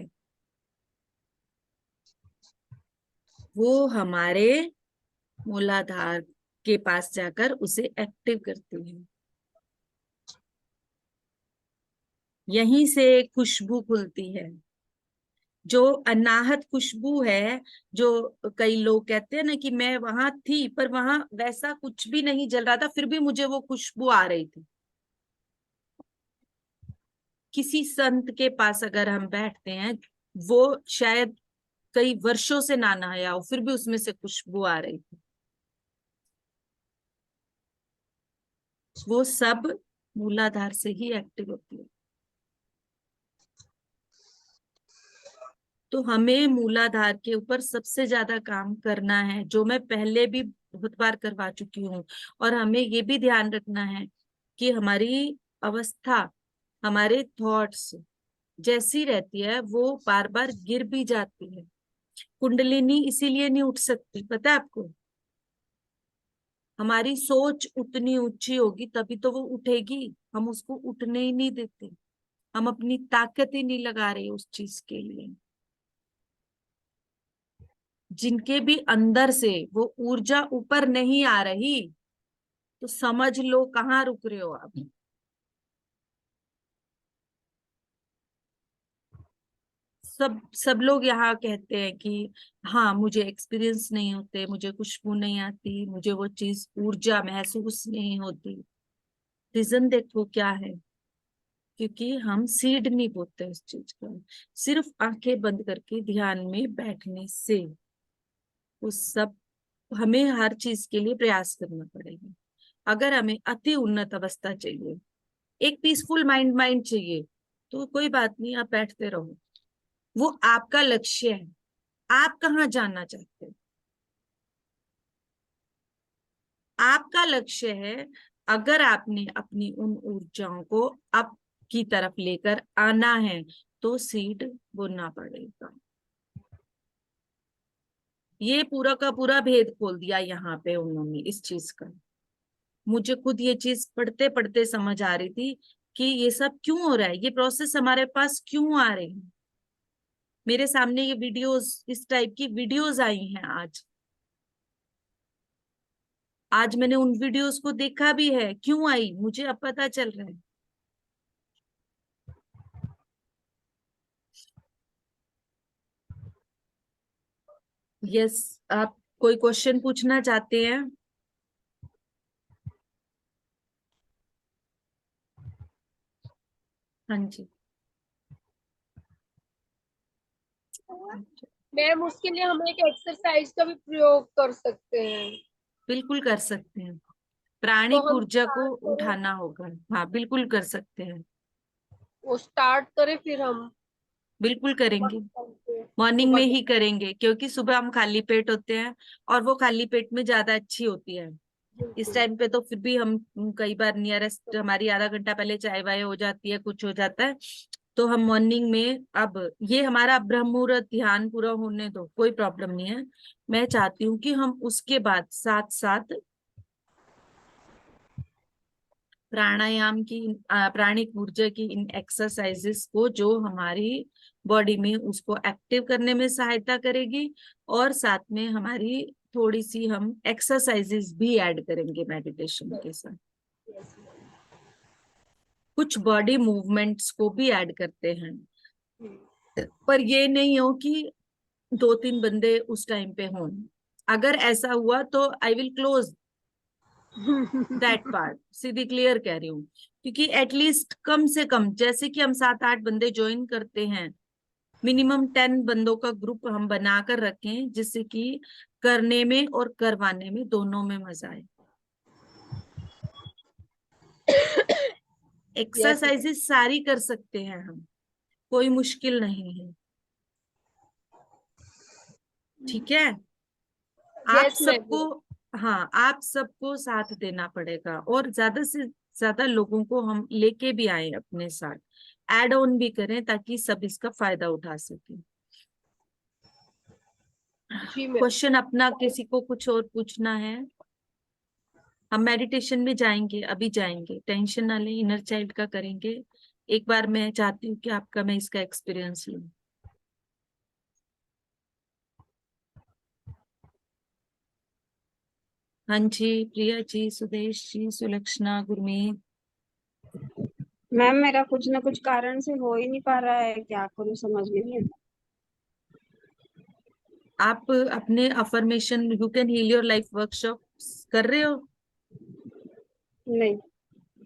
वो हमारे मूलाधार के पास जाकर उसे एक्टिव करती है। यहीं से खुशबू खुलती है, जो अनाहत खुशबू है। जो कई लोग कहते हैं ना कि मैं वहां थी पर वहां वैसा कुछ भी नहीं जल रहा था, फिर भी मुझे वो खुशबू आ रही थी। किसी संत के पास अगर हम बैठते हैं, वो शायद कई वर्षों से ना नहाया हो, फिर भी उसमें से खुशबू आ रही थी। वो सब मूलाधार से ही एक्टिव होती है। तो हमें मूलाधार के ऊपर सबसे ज्यादा काम करना है, जो मैं पहले भी बहुत बार करवा चुकी हूँ। और हमें ये भी ध्यान रखना है कि हमारी अवस्था, हमारे थॉट्स जैसी रहती है वो बार बार गिर भी जाती है। कुंडलिनी इसीलिए नहीं उठ सकती, पता है आपको? हमारी सोच उतनी ऊंची होगी तभी तो वो उठेगी। हम उसको उठने ही नहीं देते। हम अपनी ताकत ही नहीं लगा रहे उस चीज के लिए। जिनके भी अंदर से वो ऊर्जा ऊपर नहीं आ रही, तो समझ लो कहाँ रुक रहे हो आप। सब लोग यहाँ कहते हैं कि हाँ मुझे एक्सपीरियंस नहीं होते, मुझे खुशबू नहीं आती, मुझे वो चीज ऊर्जा महसूस नहीं होती। रीजन देखो क्या है? क्योंकि हम सीड नहीं बोते उस चीज का। सिर्फ आंखें बंद करके ध्यान में बैठने से वो सब, हमें हर चीज के लिए प्रयास करना पड़ेगा। अगर हमें अति उन्नत अवस्था चाहिए, एक पीसफुल माइंड चाहिए, तो कोई बात नहीं, आप बैठते रहो। वो आपका लक्ष्य है। आप कहाँ जाना चाहते हो? आपका लक्ष्य है। अगर आपने अपनी उन ऊर्जाओं को अप की तरफ लेकर आना है तो सीड बोना पड़ेगा। ये पूरा का पूरा भेद खोल दिया यहाँ पे उन्होंने इस चीज का। मुझे खुद ये चीज पढ़ते पढ़ते समझ आ रही थी कि ये सब क्यों हो रहा है, ये प्रोसेस हमारे पास क्यों आ रहे हैं। मेरे सामने ये वीडियोस, इस टाइप की वीडियोस आई हैं आज। आज मैंने उन वीडियोस को देखा भी है, क्यों आई मुझे अब पता चल रहा है। यस, आप कोई क्वेश्चन पूछना चाहते हैं? हाँ जी। मैम उसके लिए हम एक एक्सरसाइज का भी प्रयोग कर सकते हैं। बिल्कुल कर सकते हैं। तो प्राणिक हम ऊर्जा को स्टार्ट करें, उठाना होगा। हाँ बिल्कुल कर सकते हैं। वो स्टार्ट करें फिर हम बिल्कुल करेंगे। मॉर्निंग में सुबह ही करेंगे, क्योंकि सुबह हम खाली पेट होते हैं और वो खाली पेट में ज्यादा अच्छी होती है। इस टाइम पे तो फिर भी हम कई बार नियरेस्ट हमारी आधा घंटा पहले चाय वाय हो जाती है, कुछ हो जाता है। तो हम मॉर्निंग में, अब ये हमारा ब्रह्म मुहूर्त ध्यान पूरा होने दो, कोई प्रॉब्लम नहीं है। मैं चाहती हूँ कि हम उसके बाद साथ साथ प्राणायाम की प्राणिक ऊर्जा की इन एक्सरसाइजेस को जो हमारी बॉडी में उसको एक्टिव करने में सहायता करेगी, और साथ में हमारी थोड़ी सी हम एक्सरसाइजेस भी ऐड करेंगे मेडिटेशन के साथ। कुछ बॉडी मूवमेंट्स को भी ऐड करते हैं, पर ये नहीं हो कि 2-3 बंदे उस टाइम पे हों। अगर ऐसा हुआ तो I will close that part, Sidhi clear कह रही हूँ। क्योंकि एटलीस्ट कम से कम, जैसे कि हम 7-8 बंदे ज्वाइन करते हैं, मिनिमम 10 बंदों का ग्रुप हम बनाकर रखें, जिससे कि करने में और करवाने में दोनों में मजा आए। एक्सरसाइजेस सारी कर सकते हैं हम, कोई मुश्किल नहीं है। ठीक है, आप Yes, ma'am. सबको, हाँ आप सबको साथ देना पड़ेगा, और ज्यादा से ज्यादा लोगों को हम लेके भी आए अपने साथ, ऐड ऑन भी करें, ताकि सब इसका फायदा उठा सके। जी मैम। क्वेश्चन अपना किसी को कुछ और पूछना है? हम मेडिटेशन में जाएंगे, अभी जाएंगे, टेंशन ना लें, इनर चाइल्ड का करेंगे। एक बार मैं चाहती हूँ कि आपका मैं इसका एक्सपीरियंस लूं। हाँ जी, प्रिया जी, सुदेश जी, सुलक्षणा, गुरमीत। मैम मेरा कुछ ना कुछ कारण से हो ही नहीं पा रहा है, क्या करूँ समझ में नहीं आता। आप अपने affirmation you can heal your life workshop कर रहे हो? नहीं।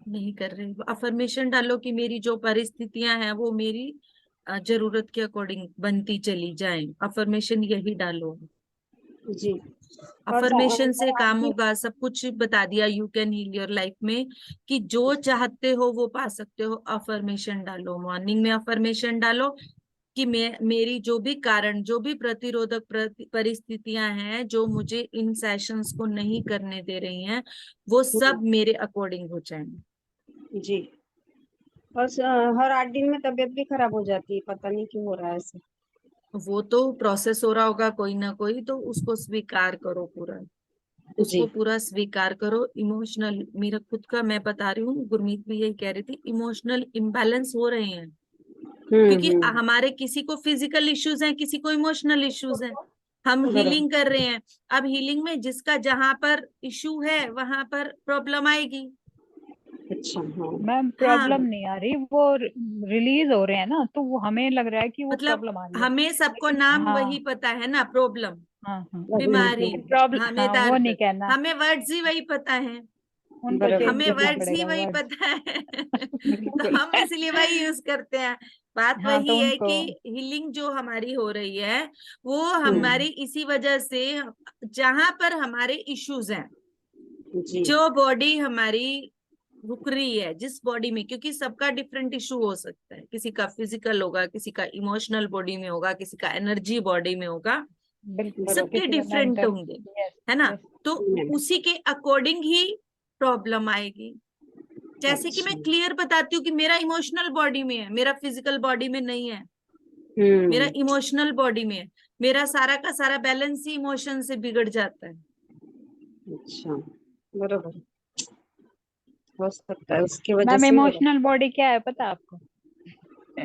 नहीं कर रहे हो? अफर्मेशन डालो कि मेरी जो परिस्थितियां हैं वो मेरी जरूरत के अकॉर्डिंग बनती चली जाएं। अफर्मेशन यही डालो। जी। और अफर्मेशन से काम आपकी होगा। सब कुछ बता दिया you can heal your life में, कि जो चाहते हो वो पा सकते हो। अफर्मेशन डालो, मॉर्निंग में अफर्मेशन डालो कि मेरी जो भी कारण, जो भी प्रतिरोधक परिस्थितियां हैं जो मुझे इन सेशंस को नहीं करने दे रही हैं, वो सब मेरे अकॉर्डिंग हो जाएंगे। जी। और हर 8 दिन में तबीयत भी खराब हो जाती है, पता नहीं क्यों हो रहा है ऐसे। वो तो प्रोसेस हो रहा होगा कोई ना कोई, तो उसको स्वीकार करो पूरा, जी। उसको पूरा स्वीकार करो। इमोशनल, मेरा खुद का मैं बता रही हूँ, गुरमीत भी यही कह रही थी, इमोशनल इम्बैलेंस हो रहे हैं। क्योंकि हम्म। हमारे किसी को फिजिकल इश्यूज हैं, किसी को इमोशनल इश्यूज हैं। हम बराबर। हीलिंग कर रहे हैं, अब हीलिंग में जिसका जहां पर इश्यू है वहां पर प्रॉब्लम आएगी। अच्छा। हाँ। मैम हाँ, प्रॉब्लम नहीं आ रही, वो रिलीज हो रहे हैं ना, तो वो हमें लग रहा है कि वो मतलब प्रॉब्लम आ रही है। हमें सबको लेकिन नाम वही हाँ, पता है ना, प्रॉब्लम, हाँ, हाँ, बीमारी, लेकिन प्रॉब्लम, हमें हाँ वो दर्द, नहीं कहना, हमें वर्ड्स ही वही पता है, उनको बराबर। चेंज हमें करना वर्ड्स ही पड़ेगा वही वर्ड्स। पता है तो बिल्कुल। हम इसलिए वही यूज करते हैं। बात हाँ तो वही है उनको, कि हीलिंग जो हमारी हो रही है वो हम्म। हमारी इसी वजह से, जहां पर हमारे इश्यूज हैं, जी। जो बॉडी हमारी रुक रही है, जिस बॉडी में, क्योंकि सबका डिफरेंट इशू हो सकता है, किसी का फिजिकल होगा, किसी का इमोशनल बॉडी में होगा, किसी का एनर्जी बॉडी में होगा, बिल्कुल बराबर। सबके किसी का डिफरेंट मेंटल। होंगे, यस, है ना। यस। तो उसी के अकॉर्डिंग ही प्रॉब्लम आएगी। जैसे कि मैं अच्छा। क्लियर बताती हूँ कि मेरा इमोशनल बॉडी में है, मेरा फिजिकल बॉडी में नहीं है, मेरा हम्म। इमोशनल बॉडी में है। मेरा सारा का सारा बैलेंस ही इमोशन से बिगड़ जाता है। अच्छा। बराबर। हो सकता है उसकी वजह मैम से हो रहा इमोशनल बॉडी क्या है पता है आपको?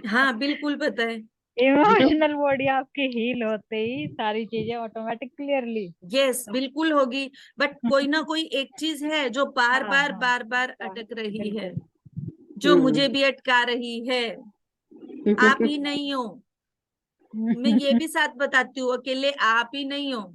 हाँ बिल्कुल पता है। इमोशनल बॉडी आपकी हील होते ही सारी चीजें ऑटोमेटिक क्लियरली। यस बिल्कुल होगी, बट कोई ना कोई एक चीज है जो बार हाँ, बार हाँ, बार बार हाँ, अटक रही है, बिल्कुल। जो हम्म। मुझे भी अटका रही है। आप ही नहीं हो, मैं ये भी साथ बताती हूँ, अकेले आप ही नहीं हो।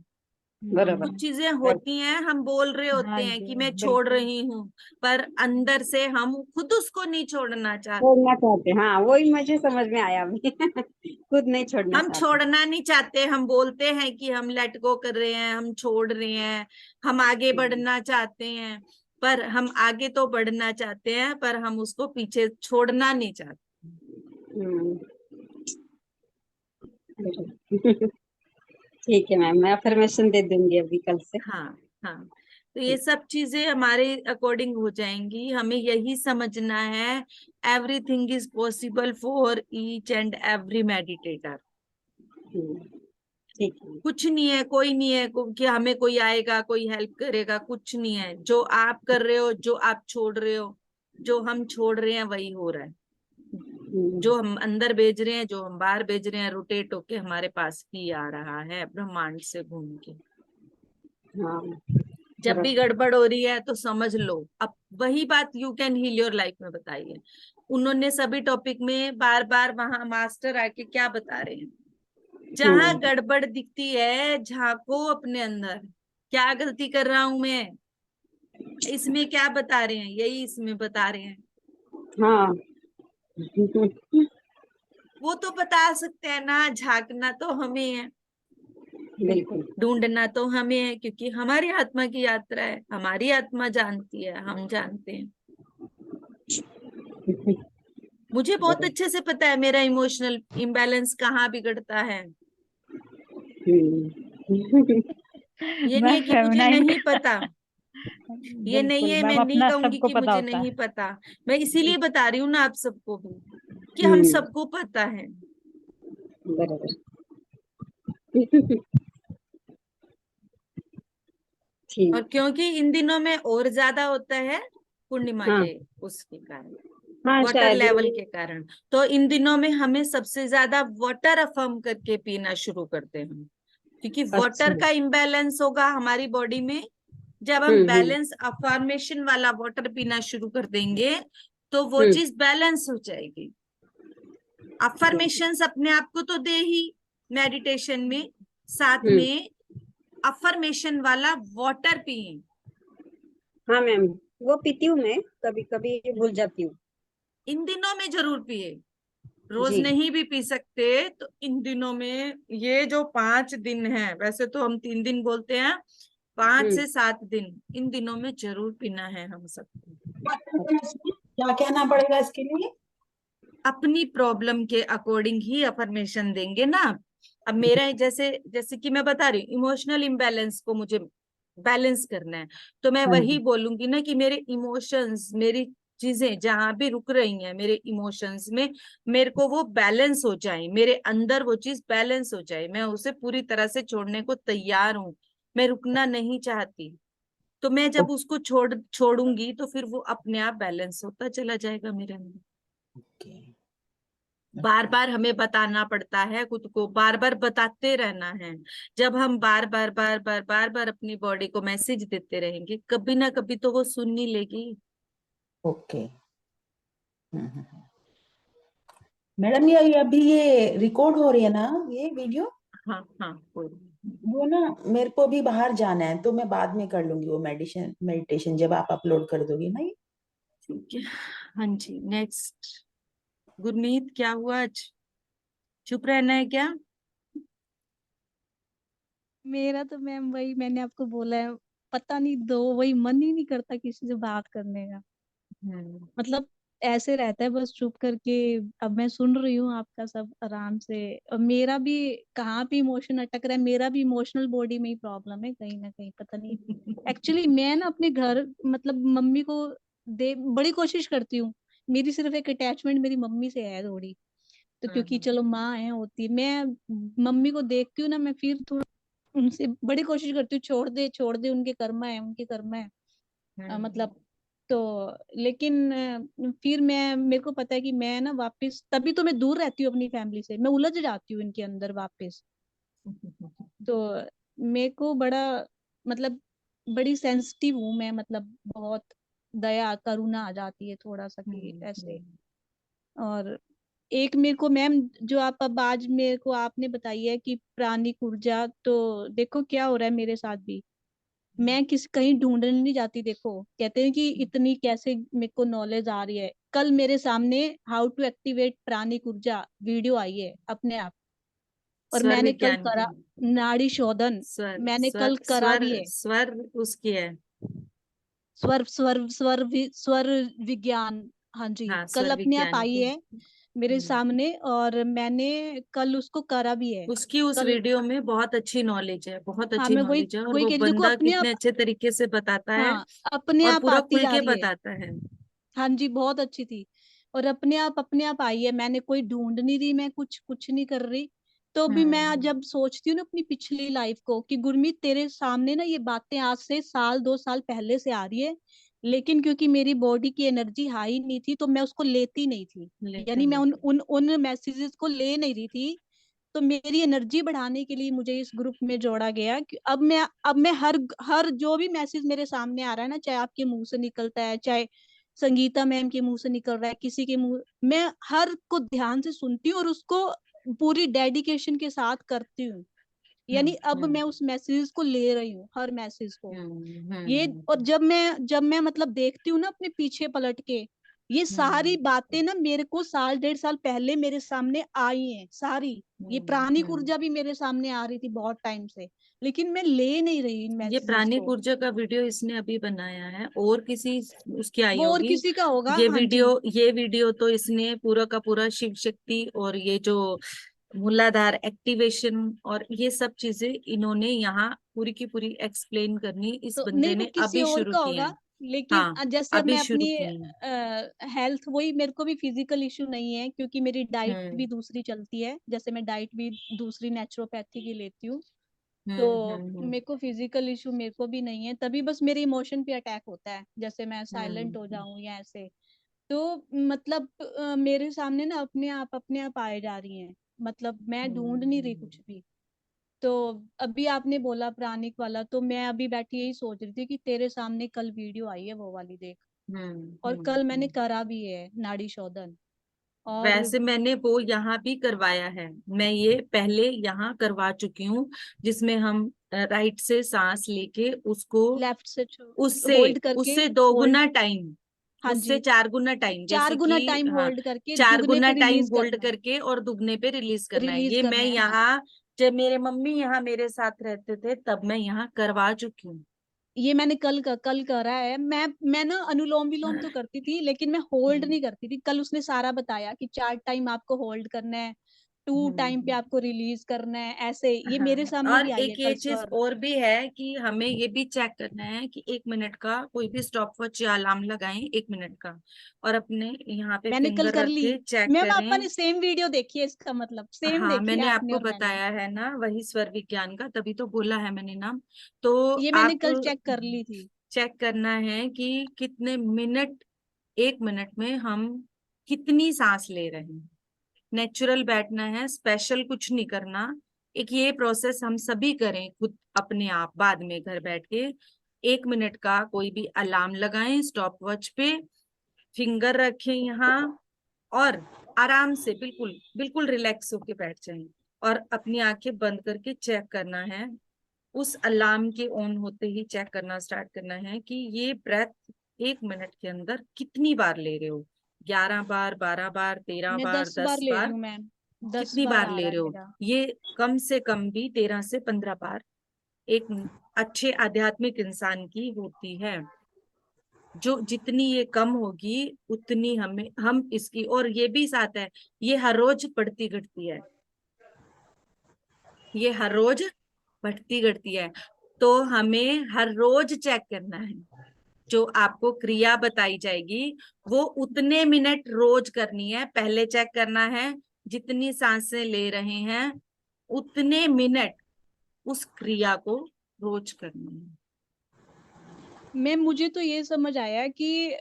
बराबर। कुछ चीजें है। होती हैं, हम बोल रहे होते हाँ हैं जी, कि मैं छोड़ बिल्कुल। रही हूँ, पर अंदर से हम खुद उसको नहीं छोड़ना चाहते। छोड़ना चाहते, हाँ वही मुझे समझ में आया अभी खुद नहीं छोड़ना हम चाहते। छोड़ना नहीं चाहते, हम बोलते हैं कि हम लेट गो कर रहे हैं, हम छोड़ रहे हैं, हम आगे बढ़ना चाहते हैं, पर हम आगे तो बढ़ना चाहते हैं, पर हम उसको पीछे छोड़ना नहीं चाहते। हम्म। ठीक है मैम, मैं अफर्मेशन दे दूंगी अभी कल से। हाँ, हाँ, तो ये सब चीजें हमारे अकॉर्डिंग हो जाएंगी। हमें यही समझना है, everything is possible for each and every meditator. Hmm. ठीक है। कुछ नहीं है, कोई नहीं है कि हमें कोई आएगा, कोई हेल्प करेगा, कुछ नहीं है। जो आप कर रहे हो, जो आप छोड़ रहे हो, जो हम छोड़ रहे हैं वही हो रहा है, हम्म, जो हम अंदर भेज रहे हैं, जो हम बाहर भेज रहे हैं, रोटेट होके हमारे पास ही आ रहा है ब्रह्मांड से घूम के। हाँ जब भी गड़बड़ हो रही है तो समझ लो। अब वही बात you can heal your life में बताई है उन्होंने सभी टॉपिक में, बार बार वहां मास्टर आके क्या बता रहे हैं, जहां गड़बड़ दिखती है झांको अपने अंदर, क्या गलती कर रहा हूं मैं, इसमें क्या बता रहे हैं, यही इसमें बता रहे हैं। हाँ वो तो बता सकते हैं ना, झांकना तो हमें है, बिल्कुल। ढूंढना तो हमें है, क्योंकि हमारी आत्मा की यात्रा है, हमारी आत्मा जानती है, हम जानते हैं। मुझे बहुत अच्छे से पता है मेरा इमोशनल इम्बैलेंस कहाँ बिगड़ता है। ये नहीं मैं है कि मुझे फेमिनाइन नहीं पता, ये नहीं बिल्कुल है, मैं मैम, नहीं अपना कहूंगी सबको कि पता मुझे होता है। नहीं पता। मैं इसीलिए बता रही हूँ ना आप सबको भी कि हम सबको पता है। बराबर। और ठीक। क्योंकि इन दिनों में और ज्यादा होता है पूर्णिमा हाँ के उसके कारण, हाँ वाटर शायद लेवल के कारण, तो इन दिनों में हमें सबसे ज्यादा वाटर अफर्म करके पीना शुरू करते हैं, क्योंकि अच्छा। वाटर का इम्बैलेंस होगा हमारी बॉडी में। जब हम बैलेंस अफर्मेशन वाला वाटर पीना शुरू कर देंगे तो वो हम्म चीज बैलेंस हो जाएगी। अफर्मेशंस अपने आप को तो दे ही मेडिटेशन में, साथ हम्म में अफर्मेशन वाला वाटर पिए। हाँ मैम, वो पीती हूँ मैं, कभी कभी भूल जाती हूँ। इन दिनों में जरूर पिए, रोज जी। नहीं भी पी सकते तो इन दिनों में, ये जो 5 दिन है, वैसे तो हम 3 दिन बोलते हैं, 5 से 7 दिन, इन दिनों में जरूर पीना है हम सबको। क्या कहना पड़ेगा इसके लिए? अपनी प्रॉब्लम के अकॉर्डिंग ही अफर्मेशन देंगे ना। अब मेरा जैसे जैसे कि मैं बता रही हूँ इमोशनल इम्बैलेंस को मुझे बैलेंस करना है, तो मैं हाँ वही जी। बोलूंगी ना कि मेरे इमोशंस, मेरी चीजें जहां भी रुक रही हैं मेरे इमोशंस में, मेरे को वो बैलेंस हो जाए, मेरे अंदर वो चीज बैलेंस हो जाए, मैं उसे पूरी तरह से छोड़ने को तैयार हूँ, मैं रुकना नहीं चाहती। तो मैं जब उसको छोड़ूंगी तो फिर वो अपने आप बैलेंस होता चला जाएगा मेरे अंदर। ओके। बार बार हमें बताना पड़ता है खुद को, बार बार बताते रहना है। जब हम बार बार बार बार बार बार अपनी बॉडी को मैसेज देते रहेंगे, कभी ना कभी तो वो सुन ही लेगी। ओके। मैडम, ये अभी ये रिकॉर्ड हो रही है ना ये वीडियो? हाँ हाँ, कोई नहीं। वो ना, मेरे को भी बाहर जाना है तो मैं बाद में कर लूंगी वो मेडिटेशन जब आप अपलोड कर दोगी ना ये। ठीक है। हाँ जी, नेक्स्ट। गुरमीत, क्या हुआ आज, चुप रहना है क्या? मेरा तो मैम वही मैंने आपको बोला है, पता नहीं दो वही मन ही नहीं करता किसी से बात करने का। मतलब ऐसे रहता है बस चुप करके। अब मैं सुन रही हूँ आपका सब आराम से, और मेरा भी कहाँ पे इमोशन अटक रहा है, मेरा भी इमोशनल बॉडी में ही प्रॉब्लम है कहीं ना कहीं, पता नहीं। एक्चुअली मैं ना अपने घर मतलब मम्मी को दे बड़ी कोशिश करती हूँ। मेरी सिर्फ एक अटैचमेंट मेरी मम्मी से है थोड़ी, तो क्योंकि चलो माँ है होती है, मैं मम्मी को देखती हूँ ना, मैं फिर थोड़ा उनसे बड़ी कोशिश करती हूँ, छोड़ दे उनके कर्मा है, उनके कर्मा है। मतलब तो लेकिन फिर मैं मेरे को पता है कि मैं ना वापस, तभी तो मैं दूर रहती हूँ अपनी फैमिली से, मैं उलझ जाती हूँ इनके अंदर वापस। तो मेरे को बड़ा मतलब बड़ी सेंसिटिव हूँ मैं, मतलब बहुत दया करुणा आ जाती है थोड़ा सा कि ऐसे। और एक मेरे को मैम जो आप अब आज मेरे को आपने बताई है कि प्राणिक ऊर्जा, तो देखो क्या हो रहा है मेरे साथ भी। मैं किस कहीं ढूंढने नहीं जाती, देखो कहते हैं कि इतनी कैसे मेरे को नॉलेज आ रही है। कल मेरे सामने हाउ टू एक्टिवेट प्राणिक ऊर्जा वीडियो आई है अपने आप, और स्वर मैंने कल विज्ञान करा की, नाड़ी शोधन, स्वर मैंने स्वर कल करा स्वर भी है। स्वर उसकी है। स्वर विज्ञान, हाँ जी, हाँ, कल स्वर अपने आप विज्ञान आई की। है मेरे सामने, और मैंने कल उसको करा भी है। उसकी उस कल, वीडियो में बहुत अच्छी नॉलेज है, बहुत हाँ अच्छी मैं वही नॉलेज है, और वही वो कह रही हूँ, देखो बंदा अपने कितने आप, अच्छे तरीके से बताता है, हाँ अपने और आप पूरा आती खुल जा के रही है। बताता है। हाँ जी, बहुत अच्छी थी। और अपने आप आई है, मैंने कोई ढूंढ नहीं रही, मैं कुछ कुछ नहीं कर रही। तो भी मैं आज हम्म जब सोचती हूँ ना अपनी पिछली लाइफ को कि गुरमीत तेरे सामने ना ये बातें आज से साल 2 साल पहले से आ रही है, लेकिन क्योंकि मेरी बॉडी की एनर्जी हाई नहीं थी तो मैं उसको लेती नहीं थी, लेते यानी मैं नहीं उन मैसेजेस को ले नहीं रही थी। तो मेरी एनर्जी बढ़ाने के लिए मुझे इस ग्रुप में जोड़ा गया कि अब मैं हर हर जो भी मैसेज मेरे सामने आ रहा है ना, चाहे आपके मुंह से निकलता है, चाहे संगीता मैम के मुंह से निकल रहा है, किसी के मुंह, मैं हर को ध्यान से सुनती हूँ और उसको पूरी डेडिकेशन के साथ करती हूँ। यानी अब मैं उस मैसेज को ले रही हूँ, हर मैसेज को। ये और जब मैं मतलब देखती हूँ ना अपने पीछे पलट के, ये सारी बातें ना मेरे को 1.5 साल पहले मेरे सामने आई हैं सारी। ये प्राणिक ऊर्जा भी मेरे सामने आ रही थी बहुत टाइम से, लेकिन मैं ले नहीं रही इन ये मैसेजेस प्राणिक को। ऊर्जा का वीडियो इसने अभी बनाया है, और किसी उसकी आई वो और होगी। किसी का होगा, ये हाँ जी। वीडियो तो इसने पूरा का पूरा शिव शक्ति और ये जो मूलाधार एक्टिवेशन और ये सब चीजें इन्होंने यहाँ पूरी की पूरी एक्सप्लेन करनी इस तो बंदे नहीं, वो ने किसी अभी और शुरू का की है। होगा, लेकिन हाँ, जैसे अब अभी मैं शुरू अपनी की है। हेल्थ, वही मेरे को भी फिजिकल इशू नहीं है क्योंकि मेरी डाइट हम्म भी दूसरी चलती है, जैसे मैं डाइट भी दूसरी नेचुरोपैथी की लेती हूँ। तो हम्म मेरे को फिजिकल इशू मेरे को भी नहीं है, तभी बस मेरे इमोशन पे अटैक होता है, जैसे मैं साइलेंट हो हम्म जाऊं या ऐसे। तो मतलब मेरे सामने ना अपने आप आए जा रही हैं, मतलब मैं ढूंढ नहीं रही हम्म कुछ भी। तो अभी आपने बोला प्राणिक वाला, तो मैं अभी बैठी यही सोच रही थी कि तेरे सामने कल वीडियो आई है वो वाली, देख। और कल मैंने हम्म। करा भी है नाड़ी शोधन। और वैसे मैंने वो यहाँ भी करवाया है, मैं ये पहले यहाँ करवा चुकी हूँ, जिसमें हम राइट से सांस लेके उसको लेफ्ट से उससे होल्ड करके, उससे दो होल्ड, गुना टाइम, हाँ उससे जी, 4 गुना टाइम, 4 गुना जैसे टाइम कि हाँ, होल्ड करके 4 गुना दुगने पे टाइम रिलीज होल्ड करना है। करके और दुगने पे रिलीज करना है। रिलीज ये मैं करना है, हाँ। यहाँ, जब मेरे मम्मी यहाँ मेरे साथ रहते थे तब मैं यहाँ करवा चुकी हूँ। ये मैंने कल करा है। मैं ना अनुलोम विलोम तो करती थी, लेकिन मैं होल्ड हम्म नहीं करती थी। कल उसने सारा बताया कि 4 टाइम आपको होल्ड करना है, 2 टाइम पे हम्म। आपको रिलीज करना है, ऐसे। ये मेरे हाँ, सामने और भी आई है एक ये कल चीज सर। और भी है कि हमें ये भी चेक करना है कि 1 मिनट का कोई भी स्टॉप वॉच या अलार्म लगाएं, 1 मिनट का, और अपने यहाँ पे मैंने कल फिंगर कर रख ली। के चेक मैम आपा करें। ने सेम वीडियो देखी है, इसका मतलब सेम हाँ, देखी है मैंने आपने आपको और मैंने। बताया है ना, वही स्वर विज्ञान का, तभी तो बोला है मैंने नाम। तो ये मैंने आप कल चेक कर ली थी। चेक करना है कि कितने मिनट, 1 मिनट में हम कितनी सांस ले रहे हैं। नेचुरल बैठना है, स्पेशल कुछ नहीं करना। एक ये प्रोसेस हम सभी करें खुद अपने आप, बाद में घर बैठ के 1 मिनट का कोई भी अलार्म लगाएं स्टॉप वॉच पे, फिंगर रखें यहाँ, और आराम से बिल्कुल बिल्कुल रिलैक्स होके बैठ जाएं, और अपनी आंखें बंद करके चेक करना है। उस अलार्म के ऑन होते ही चेक करना स्टार्ट करना है कि ये ब्रेथ 1 मिनट के अंदर कितनी बार ले रहे हो, 11 बार, 12 बार, 13 मैं बार, 10 बार दस ले रही बार हूँ मैम, 10 कितनी बार बार आ ले रहा है रहे हो। मेरा। ये कम से कम भी 13 से 15 बार एक अच्छे आध्यात्मिक इंसान की होती है। जो जितनी ये कम होगी उतनी हम इसकी, और ये भी साथ है, ये हर रोज बढ़ती घटती है, ये हर रोज बढ़ती घटती है। तो हमें हर रोज चेक करना है, जो आपको क्रिया बताई जाएगी वो उतने मिनट रोज करनी है। पहले चेक करना है जितनी सांसें ले रहे हैं उतने मिनट उस क्रिया को रोज करनी है। मैम मुझे तो ये समझ आया कि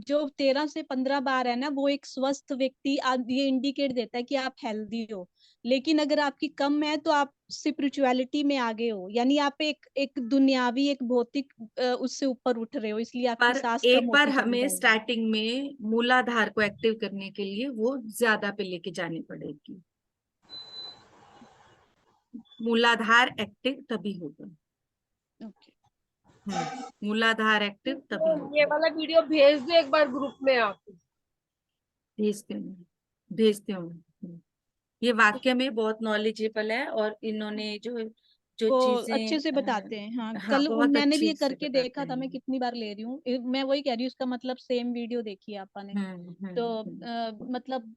जो 13 से 15 बार है ना, वो एक स्वस्थ व्यक्ति ये इंडिकेट देता है कि आप हेल्दी हो। लेकिन अगर आपकी कम है तो आप स्पिरिचुअलिटी में आगे हो, यानी आप एक एक दुनियावी, एक भौतिक उससे ऊपर उठ रहे हो, इसलिए आपकी पर सांस कम एक बार होती चली हमें जाएगी। स्टार्टिंग में मूलाधार को एक्टिव करने के लिए वो ज्यादा पे लेके जानी पड़ेगी। मूलाधार एक्टिव तभी होगा। ओके। मूलाधार एक्टिव तभी ये होगा। वाला वीडियो भेज दो एक बार ग्रुप में आप। भेजते हूँ। ये वाक्य में बहुत नॉलेजेबल है, और इन्होंने जो जो वो अच्छे से बताते हैं, हाँ। चीजें हाँ कल बहुत मैंने भी अच्छी ये से करके बताते देखा था, हैं। मैं कितनी बार ले रही हूँ। मैं वही कह रही हूँ, इसका मतलब सेम वीडियो देखी है आपा ने। तो मतलब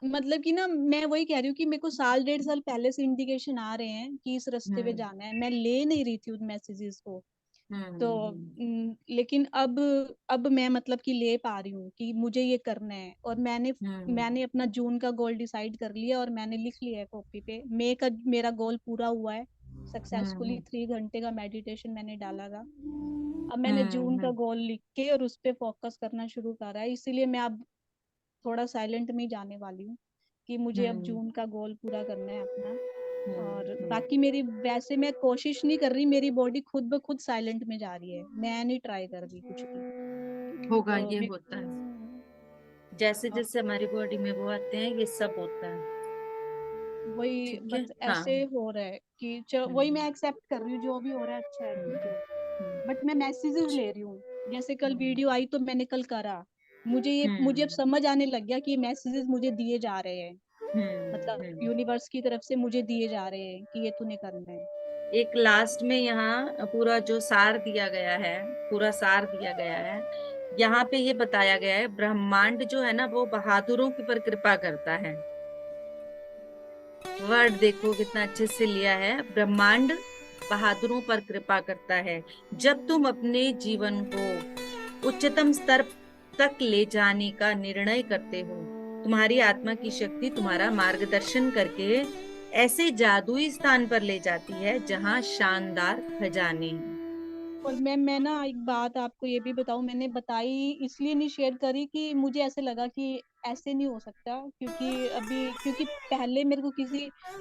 मतलब कि ना, मैं वही कह रही हूँ कि मेरे को 1.5 साल पहले से इंडिकेशन आ रहे हैं कि इस रास्ते पे हम्म जाना है, मैं ले नहीं रही थी उन मैसेजेस को। तो हम्म लेकिन अब मैं मतलब कि ले पा रही हूँ कि मुझे ये करना है। और मैंने हम्म मैंने अपना जून का गोल डिसाइड कर लिया और मैंने लिख लिया है कॉपी पे। मई का मेरा गोल पूरा हुआ है, सक्सेसफुली 3 घंटे का मेडिटेशन मैंने डाला था। अब मैंने जून का हम्म गोल लिख के और उस पे फोकस करना शुरू करा है, इसीलिए मैं अब थोड़ा साइलेंट में ही जाने वाली हूँ कि मुझे अब हम्म जून का गोल पूरा करना है अपना। और हम्म बाकी मेरी वैसे मैं कोशिश नहीं कर रही, मेरी बॉडी खुद ब खुद साइलेंट में जा रही है, मैं नहीं ट्राई कर रही कुछ भी। होगा, तो ये मैं होता है। जैसे जैसे हमारी बॉडी में वो आते हैं, ये सब होता है। वही ठीक है। बस हाँ। ऐसे हो रहा है कि वही मैं एक्सेप्ट कर रही हूँ, जो भी हो रहा है अच्छा है, ठीक है। बट मैं मैसेजेस ले रही हूँ, जैसे कल वीडियो आई तो मैंने कल करा, मुझे अब समझ आने लग गया कि मैसेजेस मुझे दिए जा रहे हैं, मतलब यूनिवर्स की तरफ से मुझे दिए जा रहे हैं कि ये तूने करना है। एक लास्ट में यहाँ पूरा जो सार दिया गया है, पूरा सार दिया गया है, यहाँ पे ये बताया गया है, ब्रह्मांड जो है ना वो बहादुरों के पर कृपा करता है। वर्ड देखो कितना अच्छे से लिया है, ब्रह्मांड बहादुरों पर कृपा करता है। जब तुम अपने जीवन को उच्चतम स्तर तक ले जाने का निर्णय करते हो, तुम्हारी आत्मा की शक्ति तुम्हारा मार्गदर्शन करके ऐसे जादुई स्थान पर ले जाती है जहां शानदार खजाने हैं। और मैं ना एक बात आपको ये भी बताऊं, मैंने बताई इसलिए नहीं शेयर करी कि मुझे ऐसे लगा कि ऐसे नहीं हो सकता, क्योंकि पहले मेरे को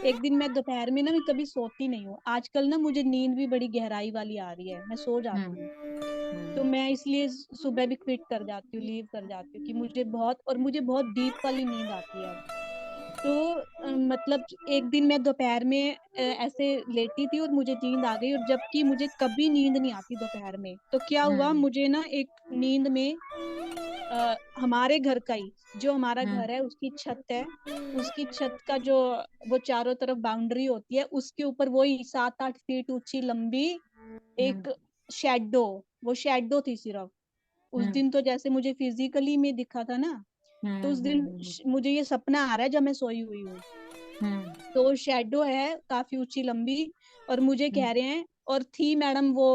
एक दिन मैं दोपहर में ना, मैं कभी सोती नहीं हूँ, आजकल ना मुझे नींद भी बड़ी गहराई वाली आ रही है, मैं सो जाती हूँ। तो मैं इसलिए सुबह भी क्विट कर जाती हूँ, लीव कर जाती हूँ कि मुझे बहुत डीप वाली नींद आती है अब। तो मतलब एक दिन मैं दोपहर में ऐसे लेटी थी और मुझे नींद आ गई, और जबकि मुझे कभी नींद नहीं आती दोपहर में, तो क्या हुआ, मुझे ना एक नींद में हमारे घर का ही, जो हमारा घर है उसकी छत है, उसकी छत का जो वो चारों तरफ बाउंड्री होती है, उसके ऊपर वही 7-8 फीट ऊंची लंबी एक शेडो, वो शेडो थी सिर्फ। उस दिन तो जैसे मुझे फिजिकली में दिखा था ना, तो उस दिन मुझे ये सपना आ रहा है जब मैं सोई हुई हूँ, तो शेडो है काफी ऊंची लंबी, और मुझे कह रहे हैं, और थी मैडम वो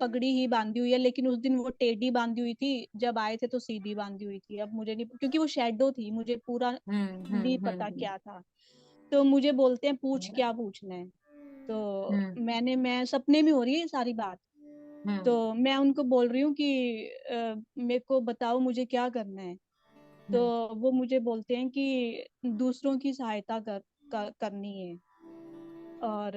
पगड़ी ही बांधी हुई है, लेकिन उस दिन वो टेढ़ी बांधी हुई थी, जब आए थे तो सीधी बांधी हुई थी, अब मुझे नहीं, क्योंकि वो शेडो थी, मुझे पूरा नहीं पता क्या था। तो मुझे बोलते हैं पूछ क्या पूछना है, तो मैं सपने में हो रही है ये सारी बात, तो मैं उनको बोल रही हूँ कि मेरे को बताओ मुझे क्या करना है। तो वो मुझे बोलते हैं कि दूसरों की सहायता करनी है। और